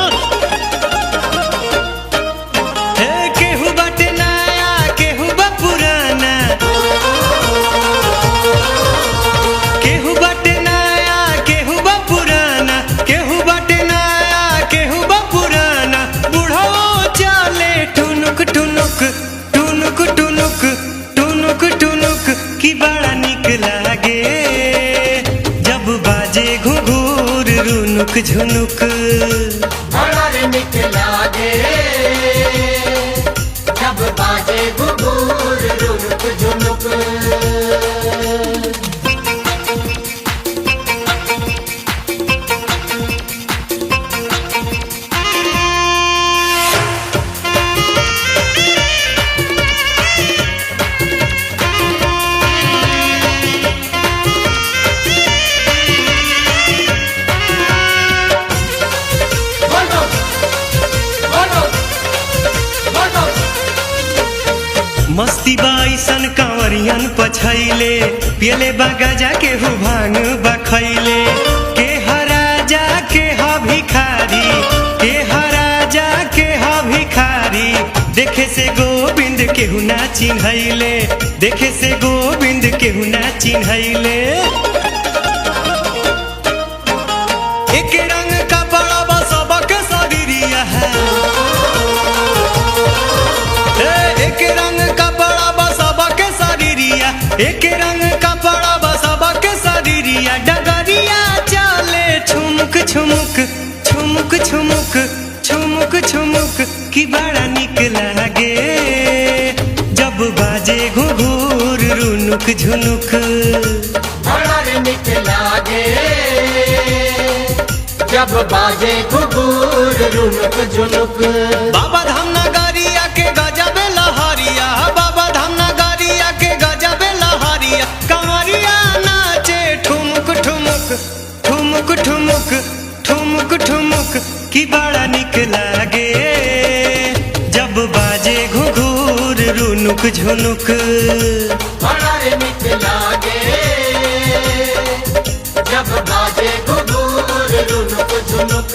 S1: हे केहू बाटे नया केहू बा पुराना, केहू बाटे नया केहू बा पुराना, केहू बाटे नया केहू बा पुराना। बूढ़ो चले ठुनुक ठुनुक ठुनुक ठुनुक ठुनुक ठुनुक की बड़ा निक लागे जब बाजे घुघुर रुनुक झुनुक।
S5: बड़ा रे निक लागे जब बाजे घुघुर रुनुक झुनुक। बोलो बोलो
S1: मस्ती बाईसन कांवरियन पछैले पियले बागाजा के हु भांग बखैले के हराजा के ह भिखारी के हराजा के ह भिखारी देखे से गोविंद केहू ना चिन्हैले देखे से गोविंद केहू ना चिन्हैले एक रंग कपड़ा सबके शरीरिया है एक रंग कपड़ा सबके शरीरिया एक रंग कपड़ा सबके शरीरिया डगरिया चले छुमुक छुमुक छुमुक छुमुक छुमुक छुमुक की बड़ा निक लागे जब बाजे घुघुर रुनुक झुनुक
S5: बड़ा रे निक लागे जब बाजे घुघुर रुनुक झुनुक।
S1: बाबा धाम नगरिया के गजब लहरिया बाबा धाम नगरिया के गजब लहरिया कंवरिया नाचे ठुमुक ठुमुक ठुमुक ठुमुक ठुमुक ठुमुक की बड़ा निक लागे जब बाजे घुघुर रुनुक झुनुक
S5: बड़ा रे निक लागे जब बाजे घुघुर रुनुक झुनुक।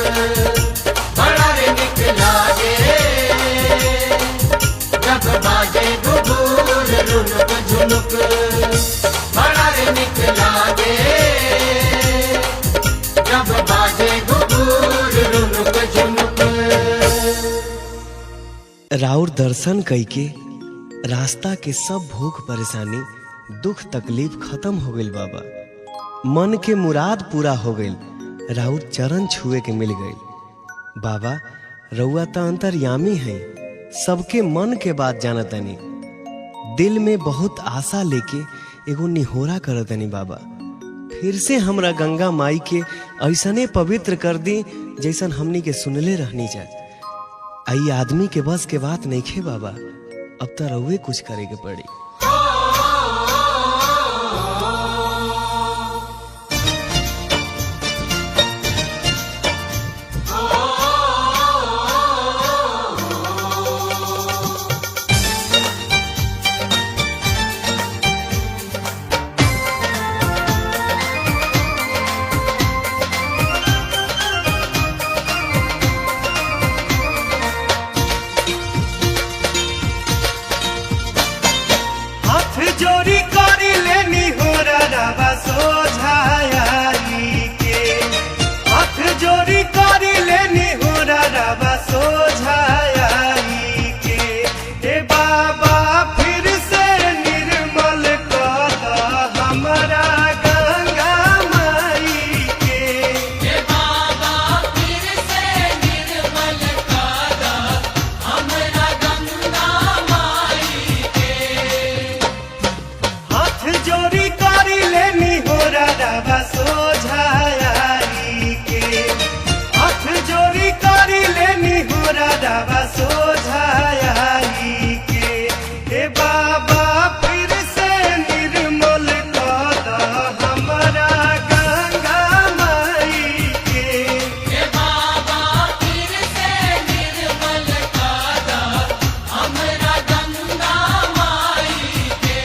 S5: बड़ा रे निक लागे जब बाजे घुघुर रुनुक झुनुक। बड़ा रे निक लागे जब बाजे घुघुर रुनुक झुनुक।
S1: राउर दर्शन कइके रास्ता के सब भूख परेशानी दुख तकलीफ खत्म हो गइल बाबा मन के मुराद पूरा हो गइल राउर चरण छुए के मिल गइल बाबा रउआ त अंतर्यामी है सबके मन के बात जानतनी दिल में बहुत आशा लेके एगो निहोरा करतनी बाबा फिर से हमरा गंगा माई के ऐसने पवित्र कर दी जैसन हमनी के सुनले रहनी जा आई आदमी के बस के बात नहीं खे बाबा अब तो रउए कुछ करे के पड़ी। जोरी करी लेनी हो रबा सोझाई के हाथ जोरी करी लेनी हो रबा सोझाई के ए बाबा फिर से निर्मल कर हमरा गंगा माई के ए बाबा फिर से निर्मल कर हमरा गंगा माई के हाथ जोरी करी लेनी हो रबा सोझाई के हाथ जोरी करी लेनी हो रबा सोझाई के ए बाबा फिर से निर्मल कर हमरा गंगा माई के ए बाबा फिर से निर्मल कर हमरा गंगा माई के।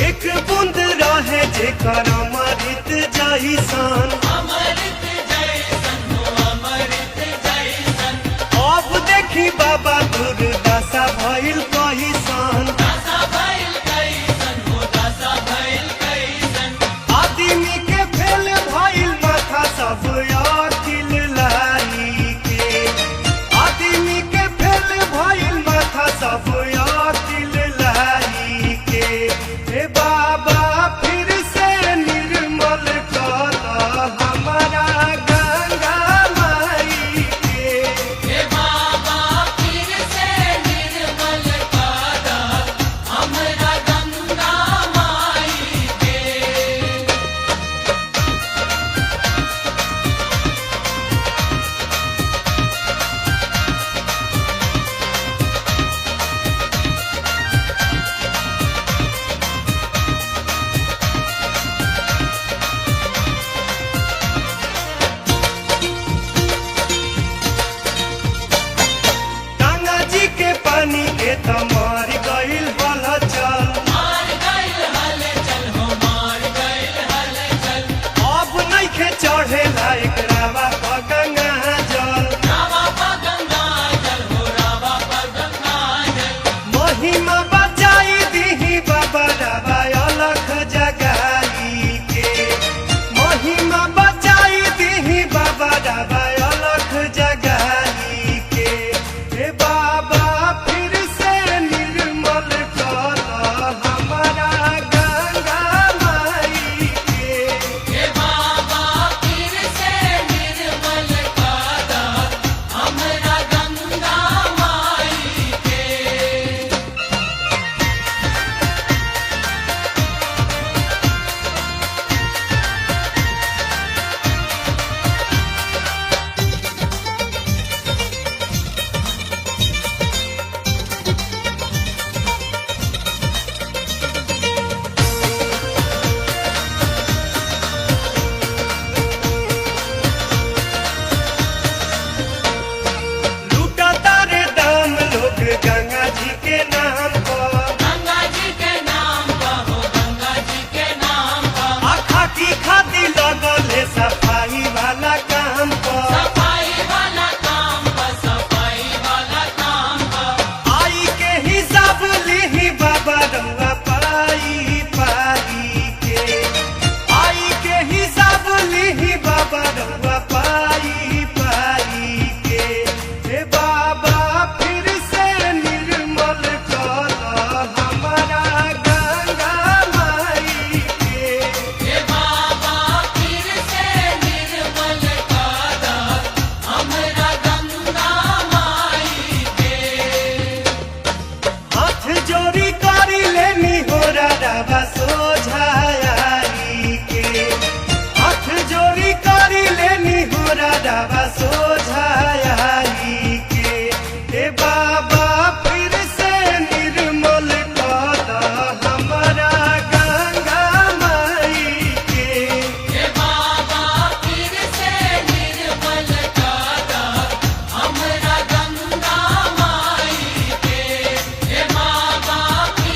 S1: एक बूंद रहे जेकर अमृत जैसन अब देखी बाबा दुर्दशा भइल कहिसन आदमी के फेल भइल माथा सब अखिल लाई के आदमी के फेल भइल माथा सब अखिल लाई के हे बाबा फिर से निर्मल कर हमरा गंगा माई के हे बाबा फिर से निर्मल जोड़ी करी लेनी हो राबा सोझाई के हाथ जोड़ी करी लेनी हो राबा सोझाई के हे बाबा फिर से निर्मल कर द हमारा गंगा माई के
S6: हे बाबा फिर से निर्मल कादा हमरा गंगा माई के हे बाबा फिर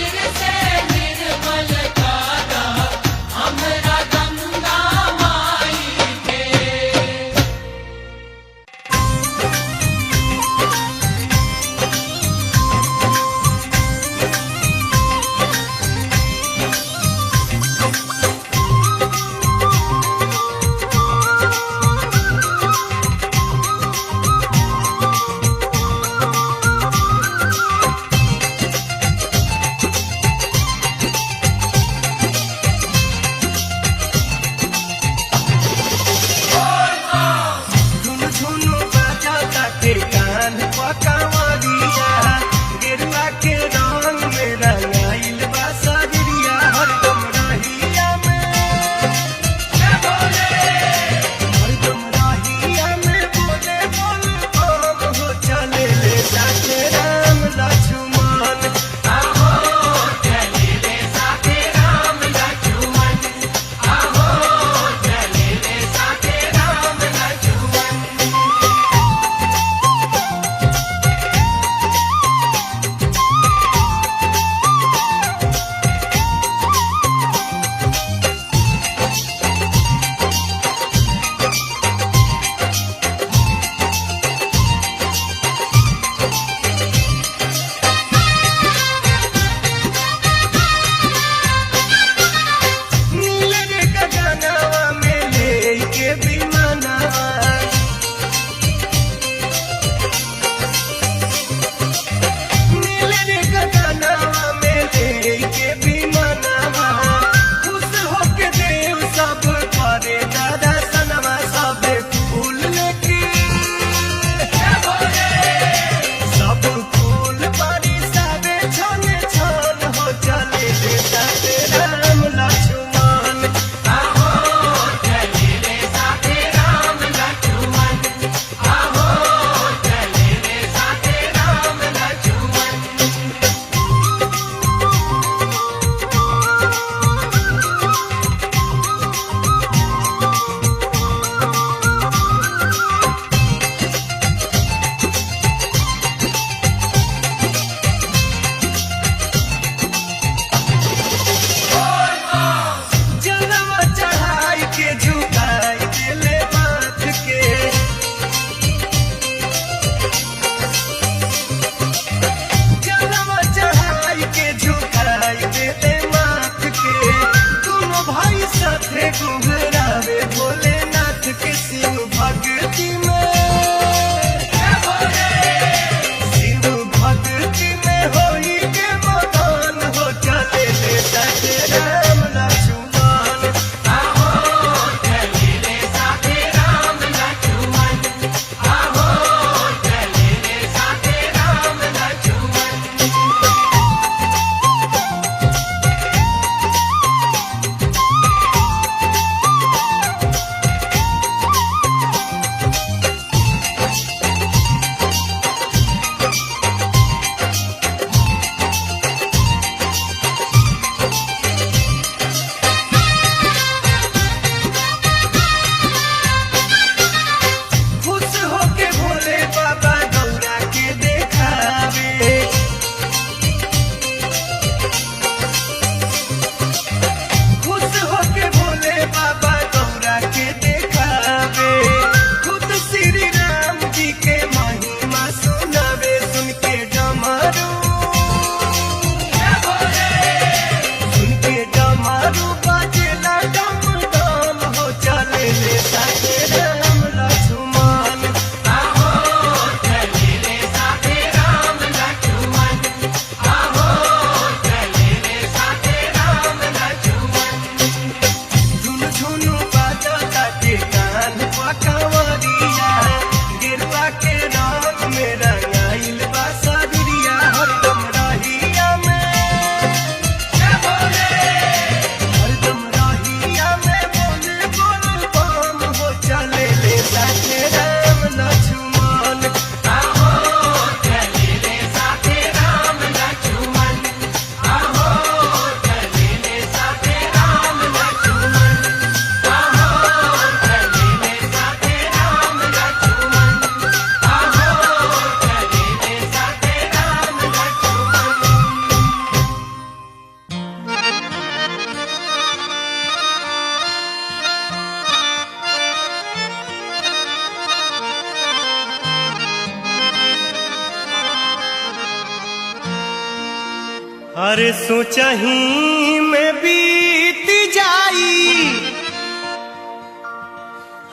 S1: अरे सोचही में बीत जाई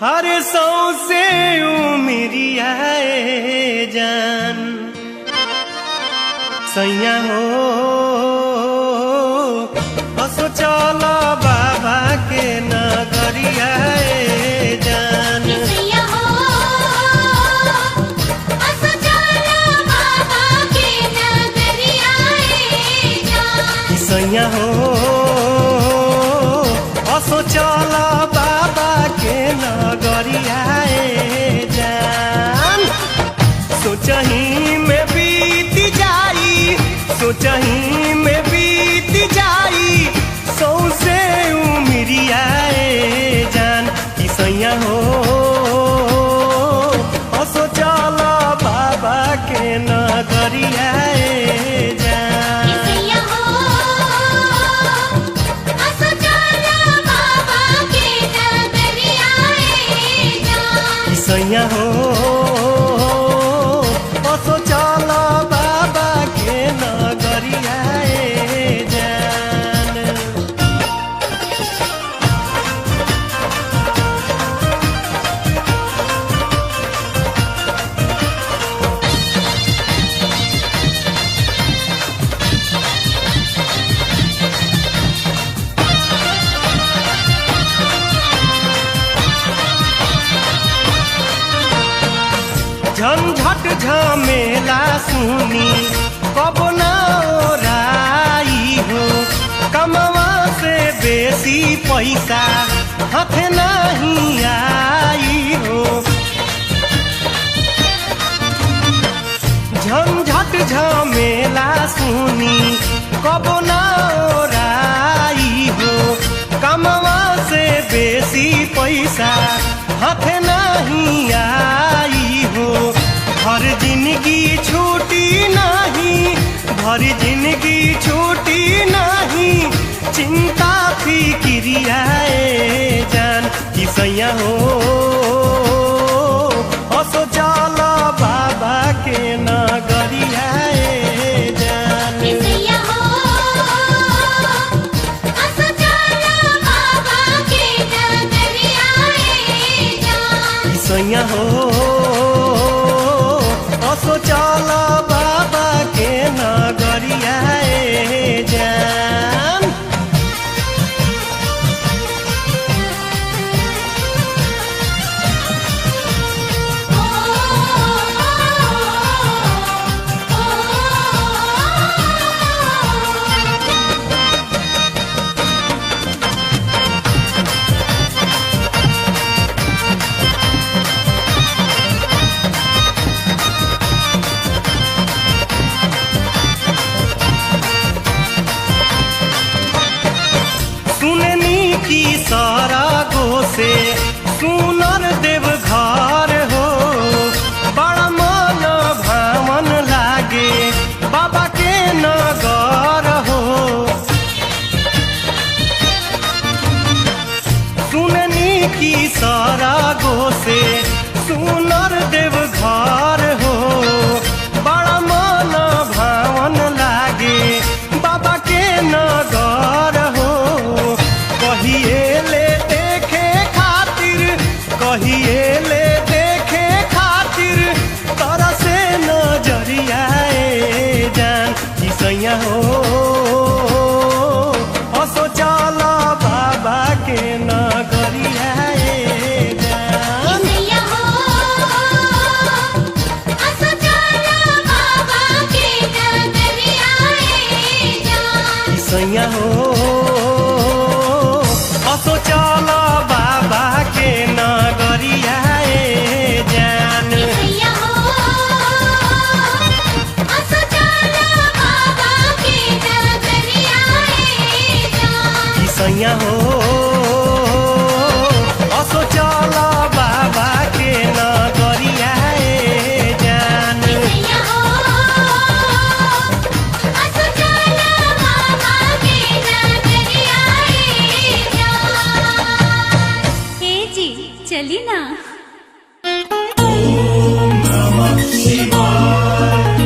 S1: हरे सौ से उमरिया जान सैया हो असो चला बाबा के नगरिया जान
S6: सैया हो असो चला बाबा के नगरिया जान
S1: सैया हो असो चला बाबा के नगरिया जान सोचही में बीत जाई सोचही में बीत जाई सौसे उमरिया जान कि सैया हो असो चला बाबा के नगरिया जान
S6: सैया हो असो चला बाबा के नगरिया जान
S1: सैया हो असो चला बाबा के नगरिया जान झंझट झमेला सुनी कब ना ओराई हो कमवा से बेसी पैसा हाथ नहीं आई हो झंझट झमेला सुनी कब ना ओराई हो कमवा से बेसी पैसा हाथ नहीं आई हो हर जिंदगी छूटी नहीं भर जिंदगी छूटी नहीं चिंता फिक्रिया जान कि सैया हो असो चला बाबा के नगरिया जान
S6: सैया हो असो चला बाबा के नगरिया जान
S1: सैया हो असो चला बाबा के नगरिया जान सुननी की सारा गो से सुनर देव घर हो बड़ा मन भावन लागे बाबा के नगर हो सुननी की सारा गो से सुनर देव घर हो बड़ा मन भावन लागे बाबा के नगर हो कहिए ले देखे देखे खातिर तोरा से नजरिया जान कि सैया हो असो चला बाबा के नगरिया जान
S6: सैया हो असो चला बाबा के नगरिया जान
S1: सैया हो असो चला बाबा के नगरिया जान
S6: सैया हो असो चला बाबा के नगरिया जान
S1: सैया हो असो चला बाबा के नगरिया जान
S6: सैया हो असो चला बाबा के नगरिया जान हे जी चली ना
S4: Namah Shivaya.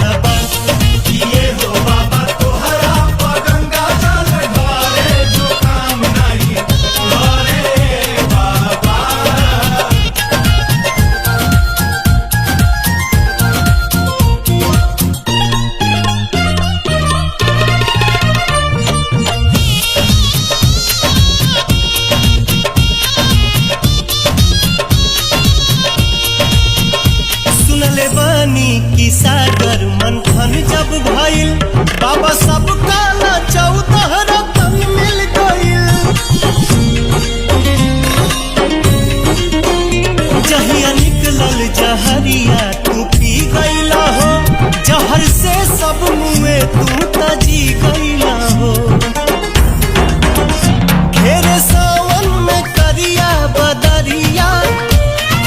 S1: बाबा किए हो बाबा तोहरा गंगा जल ढारे जो काम नहीं ढारे बाबा। सुनले बानी की सागर मंथन जब भइल बाबा सब काला चौदह रतन मिल गइल। जहिया निकलल जहरिया तू पी गइला हो जहर से सब मुए तू तजी गइला हो। घेरे सावन में करिया बदरिया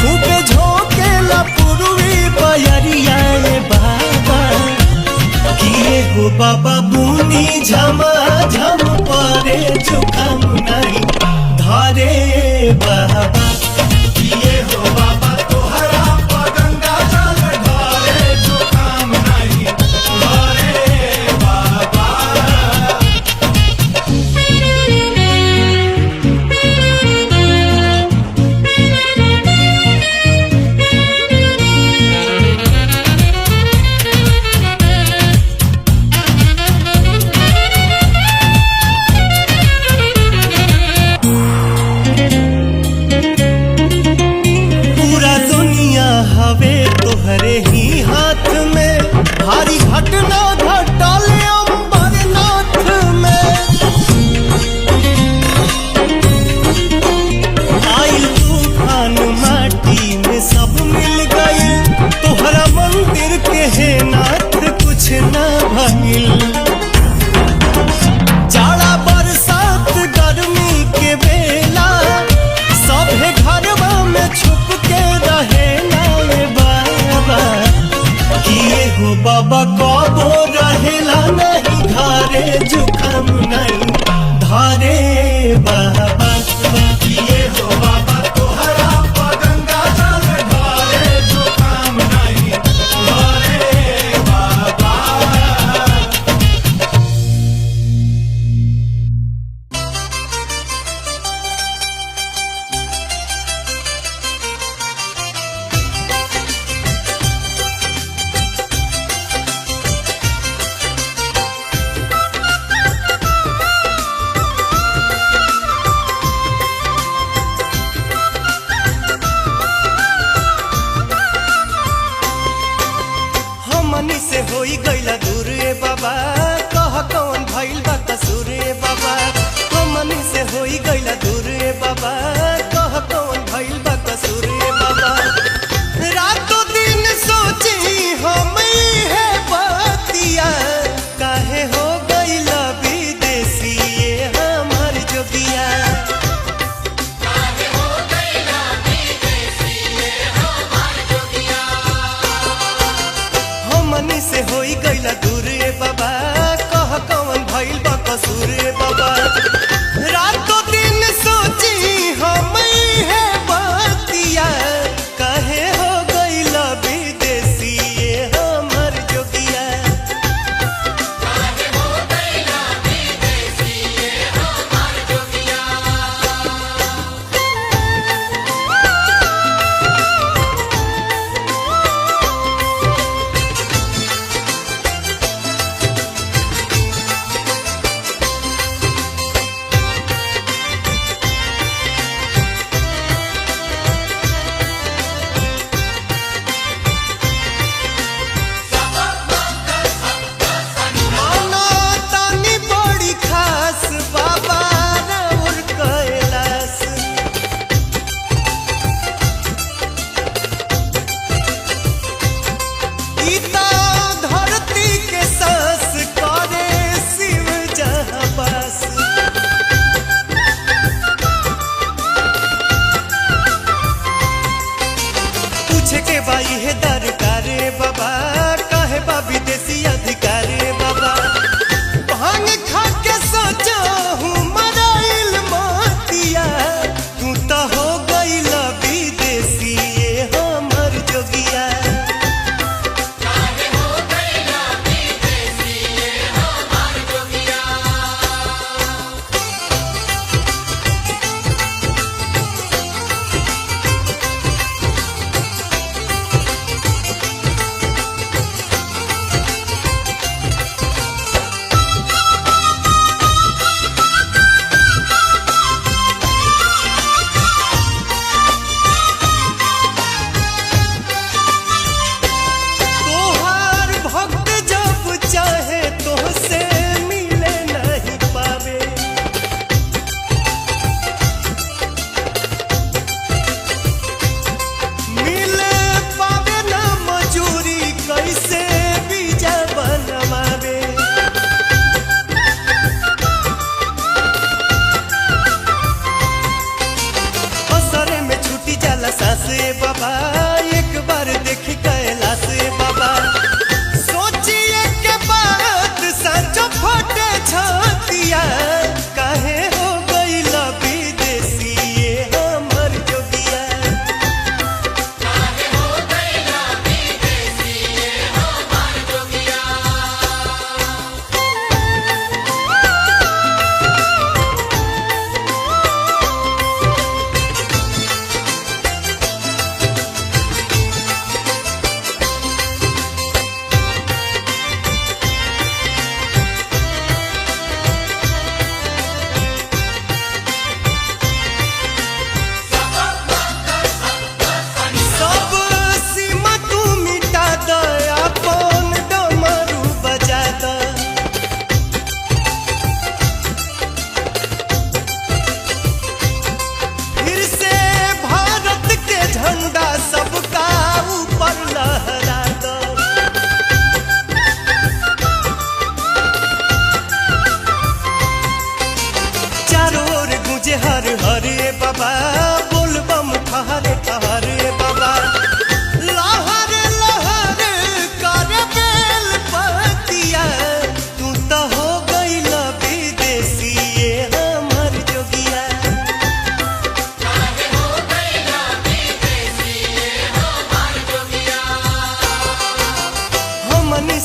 S1: खूबे झोंकेला पूर्वी बयरिया रे बाबा किए हो बाबा बुनी झमा झम परे जुकाम नहीं धारे बाबा किए हो बाबा तोहरा गंगा जल ढारे जुकाम नहीं धारे बाबा। पूरा दुनिया हवे तोहरे ही हाथ में भारी घटना घटल अम्बरनाथ में। आइल तूफान माटी में सब मिल गई तोहरा मंदिर के है नाथ कुछ ना भइल। जाड़ा बरसात गर्मी के बेला सभे घरवा में छुप के रहे ना रे बाबा किए हो बाबा कबो रहेला नहीं घरे जुकाम नहीं धारे बाबा किए हो बाबा तोहरा गंगा जल ढारे जुकाम नहीं धारे बाबा। हमनी से होई गइला दूर ए बाबा कह कौन भइल बा कसूर ए बाबा। हमनी से होई गइला दूर ए बाबा कह कौन भइल बा कसूर ए बाबा। रातों दिन सोची हम है बतिया काहे हो गइला विदेशी ये हमर जोगिया। हमनी से होई गइला दूर ए बाबा कह कौन भइल बा कसूर ए बाबा। रातों दिन सोची हम है बतिया काहे हो गइला विदेशी ये हमर जोगिया। माना तानी बड़ी खास बाबा राउर कैलाश। ई ता धरती के सांस करे शिव जहाँ बास। पूछे के बाई है दरकार रे बाबा काहे बा विदेशी अधिकार रे बाबा। भांग खा के सोचो हूँ मराइल मोतिया तू तो हो गइला विदेशी ये हमर जोगिया। काहे हो गइला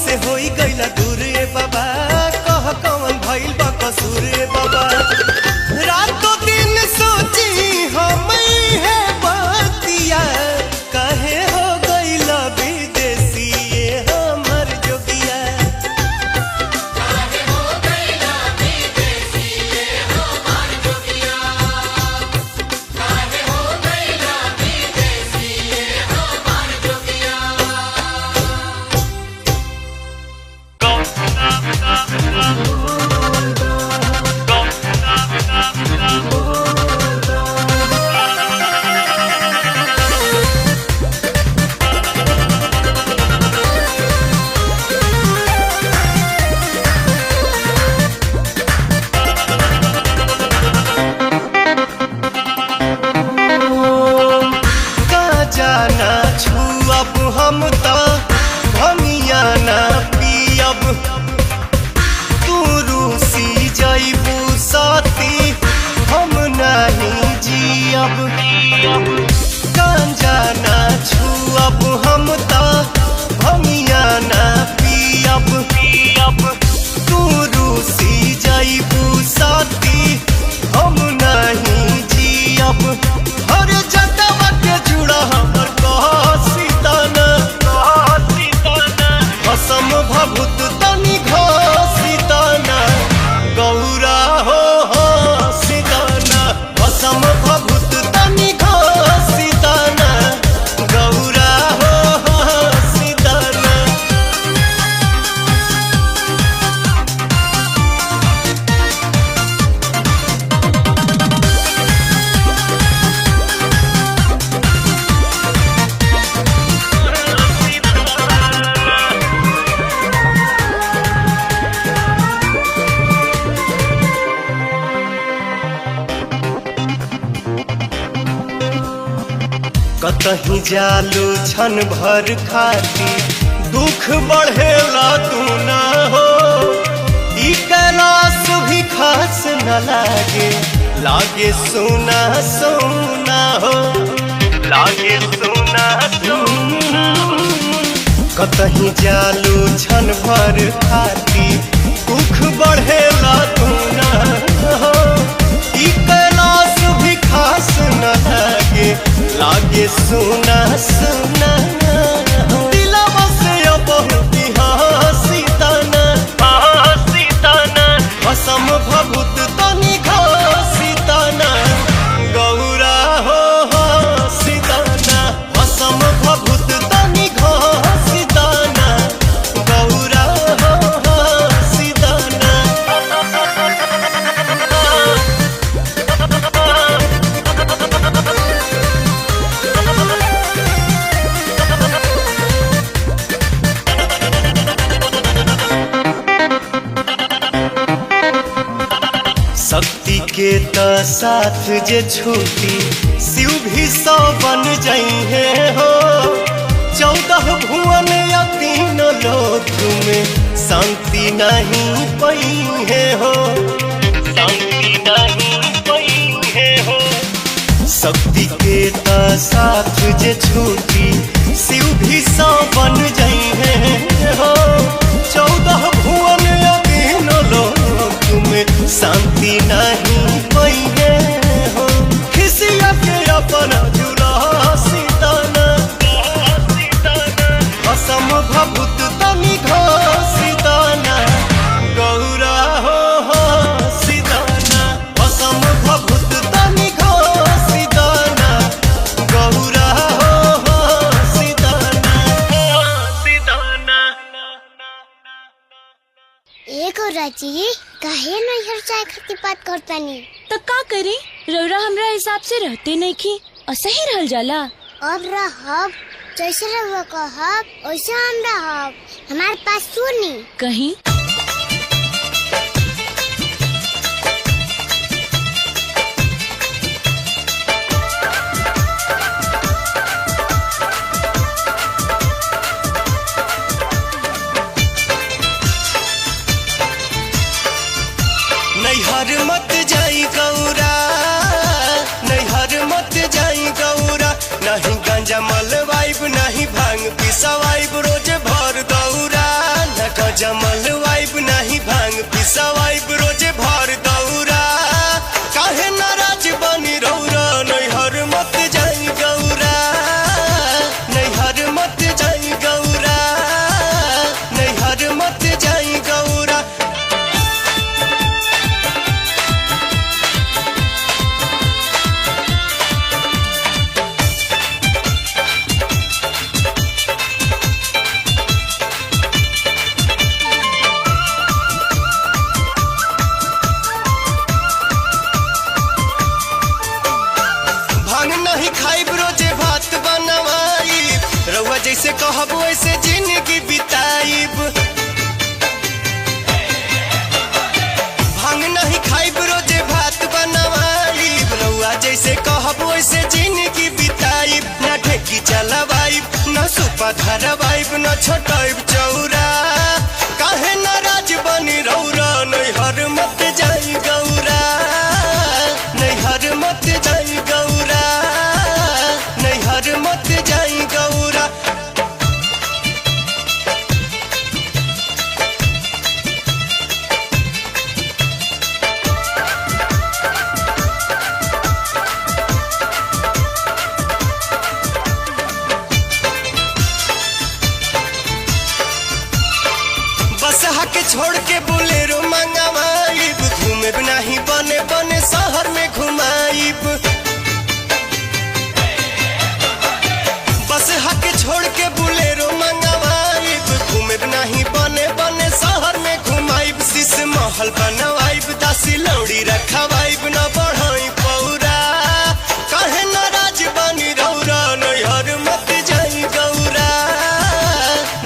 S1: से होई गईला दूर ए बाबा कह कौन भइल बा कसूर ए बाबा रातों दिन सोची हम है बातिया काहे हो गईला विदेशी ये हमर जोगिया
S5: काहे हो गईला विदेशी ये हमार जोगिया काहे हो गईला विदेशी ये हमार जोगिया
S1: का जाना छुअब हम तो भमिया ना पियब तू रूसी जइबू साथी हम नहीं जियब गांजा ना छुअब हम तो भमिया ना पियब तू रूसी जइबू साथी हम नहीं जियब हर जगह के जुड़ा हमर कहसीताना भसम भभूत तनि घसीताना गौरा हो सीताना भसम भभूत तनि घसीताना गौरा हो सीताना कतही जालू छन भर खाती दुख बढ़ेला तू ना हो ई कैलाश भी खास न लागे सुना सुना हो लागे सुना सुना कतही जालू छन भर खाती दुख बढ़ेला तू ना हो ई कैलाश भी खास न लागे सुना सुना दिलवा से बहुत हसीताना भसम भभूत तनि घसीताना गौरा हो सीताना भसम भभूत तनि घसीताना गौरा हो सीताना शक्ति के त साथ जे छूटी शिव भी 100 बन जाइए हो 14 भुवन या 3 लोक में शांति नहीं पई है हो शांति नहीं पई है हो शक्ति के त साथ जे छूटी शिव भी 100 बन जाइए हो 14 भुवन या 3 लोक में शांति नहीं पइगे हो खिसिया के अपना झूला सीताना असम भभूत तनि घसीताना गौरा हो सीताना असम भभूत तनि घसीताना गौरा हो सीताना
S8: एक और राजी काहे नैहर चाय खाती बात करतानी
S9: तो का करी रौरा हमरा हिसाब से रहते नहीं की असही रहल जाला
S8: अब रहब जैसे रहुआ कहब वैसे हम रहब हमारे पास सुनी
S9: कहीं
S1: नैहर मत जाई गौरा नैहर मत जाई गौरा नहीं गांजा मलवाइब नहीं भांग पिसवाइब रोज भर दौरा न जैसे कहब वैसे जिंदगी बिताइब भांग नहीं खाइब रोजे भात बनवाइब रउआ जैसे कहब वैसे जिंदगी बिताइब ना ढेकी चलवाइब ना सुपा धरवाइब ना छोटाइब चौरा काहे नाराज बनी रौरा नैहर मत जाई गौरा नैहर मत जाई गौरा नैहर मत जाई गौरा बसहा के छोड़ के बोलेरो मंगवाइब घूमे नहीं बने बने शहर में घुमाइब बसहा के छोड़ के बोलेरो मंगवाइब घूमे नहीं बने बने शहर में घुमाइब शीश महल बनवाइब दासी लौड़ी रखवाइब न बढ़ाई पौरा कहे नाराज बनी रौरा नैहर मत जाई गौरा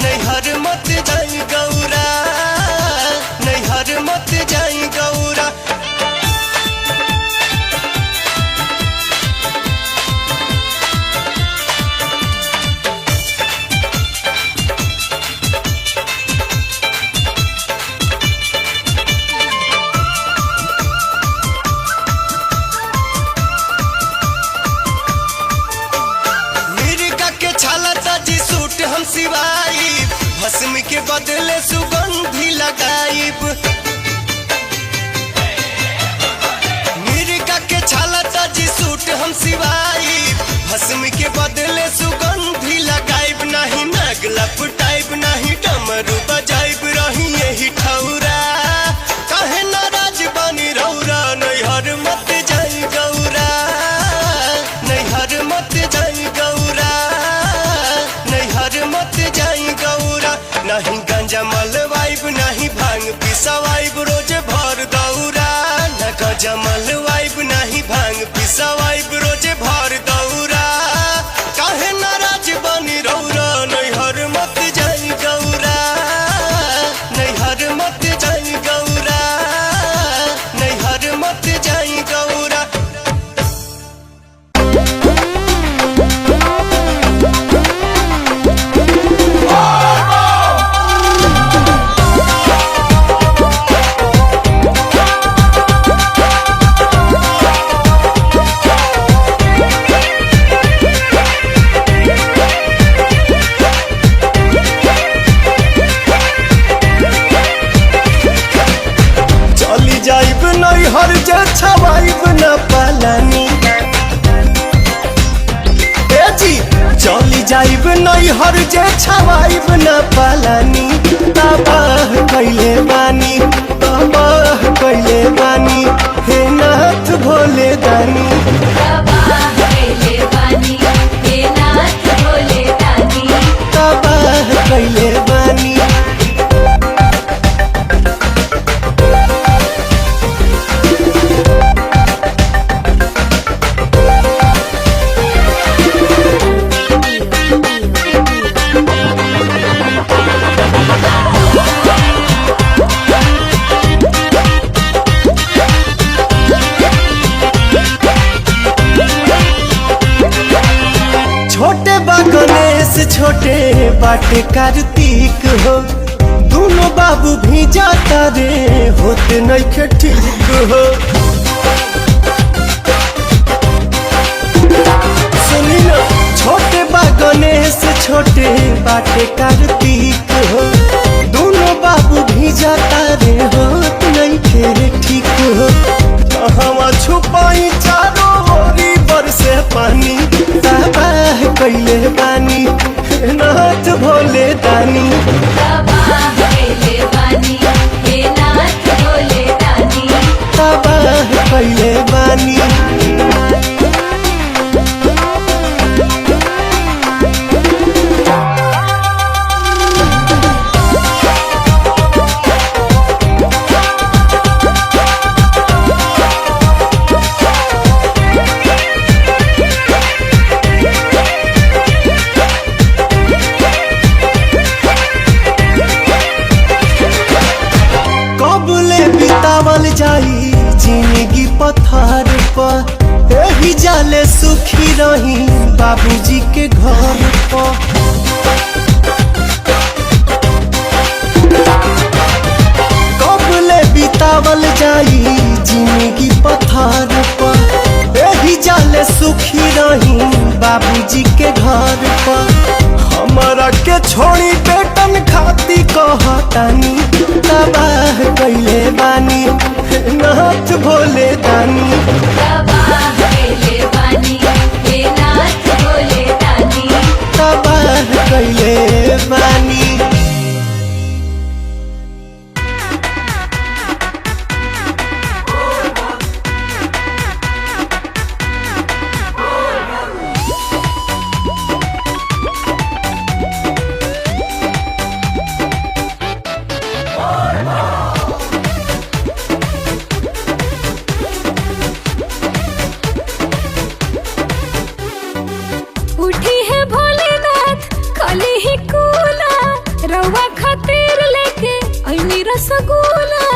S1: नैहर मत जाई गौरा नैहर मत जाई गौरा मिर्गा के छाला ताजी सूट हम सिवाइब भस्म के बदले सुगंधी लगाइब मिर्गा के छाला ताजी सूट हम सिवाइब भस्म के बदले सुगंधी लगाइब नहीं नाग लपटाइब नहीं डमरू बजाइब रही यही ठौरा काहे नाराज बनी रौरा नैहर मत जाई गौरा नैहर मत जाई गौरा नैहर मत जाई गौरा नहीं गंजा मलवाइब नहीं भांग पिसवाइब रोज भर दौरा न गंजा मलवाइब नहीं भांग पिसवाइब रोज भर दौरा काहे नाराज बनी रौरा नैहर मत जाई गौरा नैहर मत जाई गौरा नैहर मत जाई गौरा चली जाइब नैहर जे छवाइब न पालानी ए जी चली जाइब नैहर जे छवाइब न पालानी तबाह कैले बानी तबाह कैले बानी हे नाथ भोले दानी तबाह कैले बानी छोटे बा गणेश छोटे बाटे कार्तिक हो दोनों बाबू भी जाता रे होते नहीं ठीक हो सुनी ना छोटे बा गणेश छोटे बाटे कार्तिक हो दोनों बाबू भी जाता रे होते नहीं ठीक हो हवा छुपाई चारों ओरी बरसे पानी तबाह कैले बानी नाथ भोले दानी तबाह कैले बानी बाबूजी के घर पर। कबले बितावल जाई जिंदगी पथार पर, एही जाले सुखी रही बाबूजी के घर पर। हमारा के छोड़ी बेटन खाती कहतानी, तबाह कैले बानी नाथ भोले दानी।
S6: तबाह कैले बानी हे नाथ भोले दानी।
S1: तबाह कैले बानी।
S9: उठी है भोलेनाथ खाली ही कूला, रवा खातिर लेके ऐनी रसगुल्ला।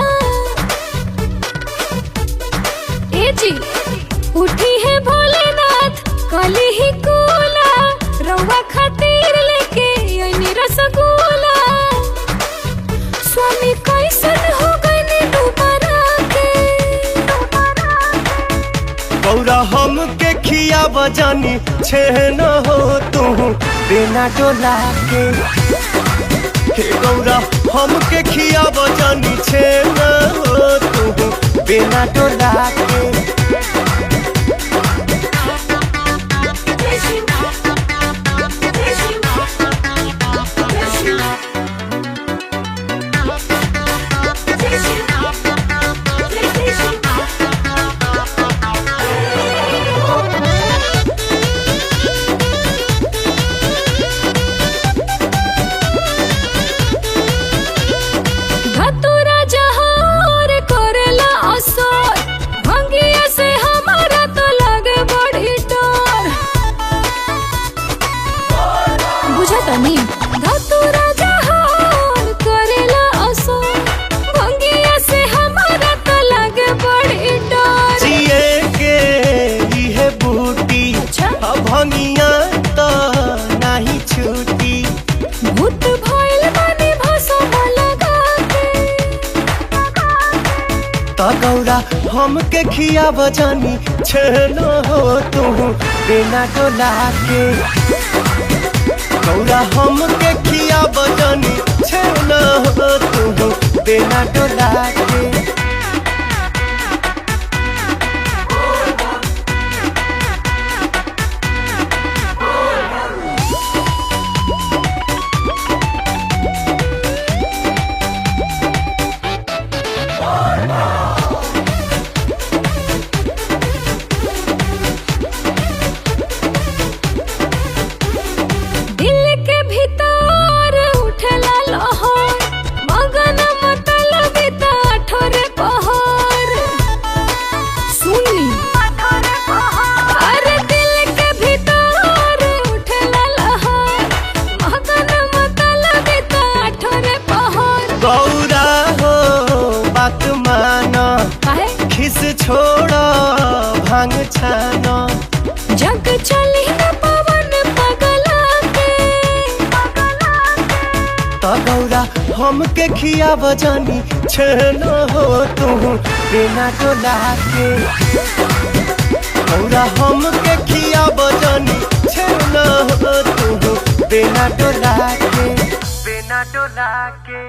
S9: ए जी उठी है भोलेनाथ खाली ही कूला, रवा खातिर लेके ऐनी रसगुल्ला। स्वामी कैसन हो गए दोबारा के।
S1: गौरा हम के खिया बजानी छेन हो तू बिना डोला के। हे गौरा हम के खिया बजानी छेन हो तू बिना डोला के।
S9: धतूरा जहार करेला असर, भंगिया से हमारा तो लगे बड़ी डर। बुझा तनी धतूरा जहार करेला असर, भंगिया से हमारा तो लगे बड़ी डर।
S1: जिए के इहे बूटी भंगिया तो नहीं छूटी।
S9: भूत भइल बानी भसम लगा के।
S1: त गौरा हम के खिया बजानी छेन हो तू बिना डोला के। गौरा हम के खिया बजानी छेन हो तू बिना डोला के।
S9: दिल के भीतर उठला लहर, मगन मतलब ठोरे पहर। सुनी अरे दिल के भीतर उठला लहर, मगन मतलब ठोरे पहर।
S1: गौरा हो बात माना,
S9: काहे
S1: खिस छोड़ भांग छाना।
S9: जग चली न पवन पगला के।
S1: त गौरा हम के खिया बजानी छेन हो तू बिना डोला के। गौरा हम के खिया बजानी छेन हो तू बिना डोला के। बिना डोला के।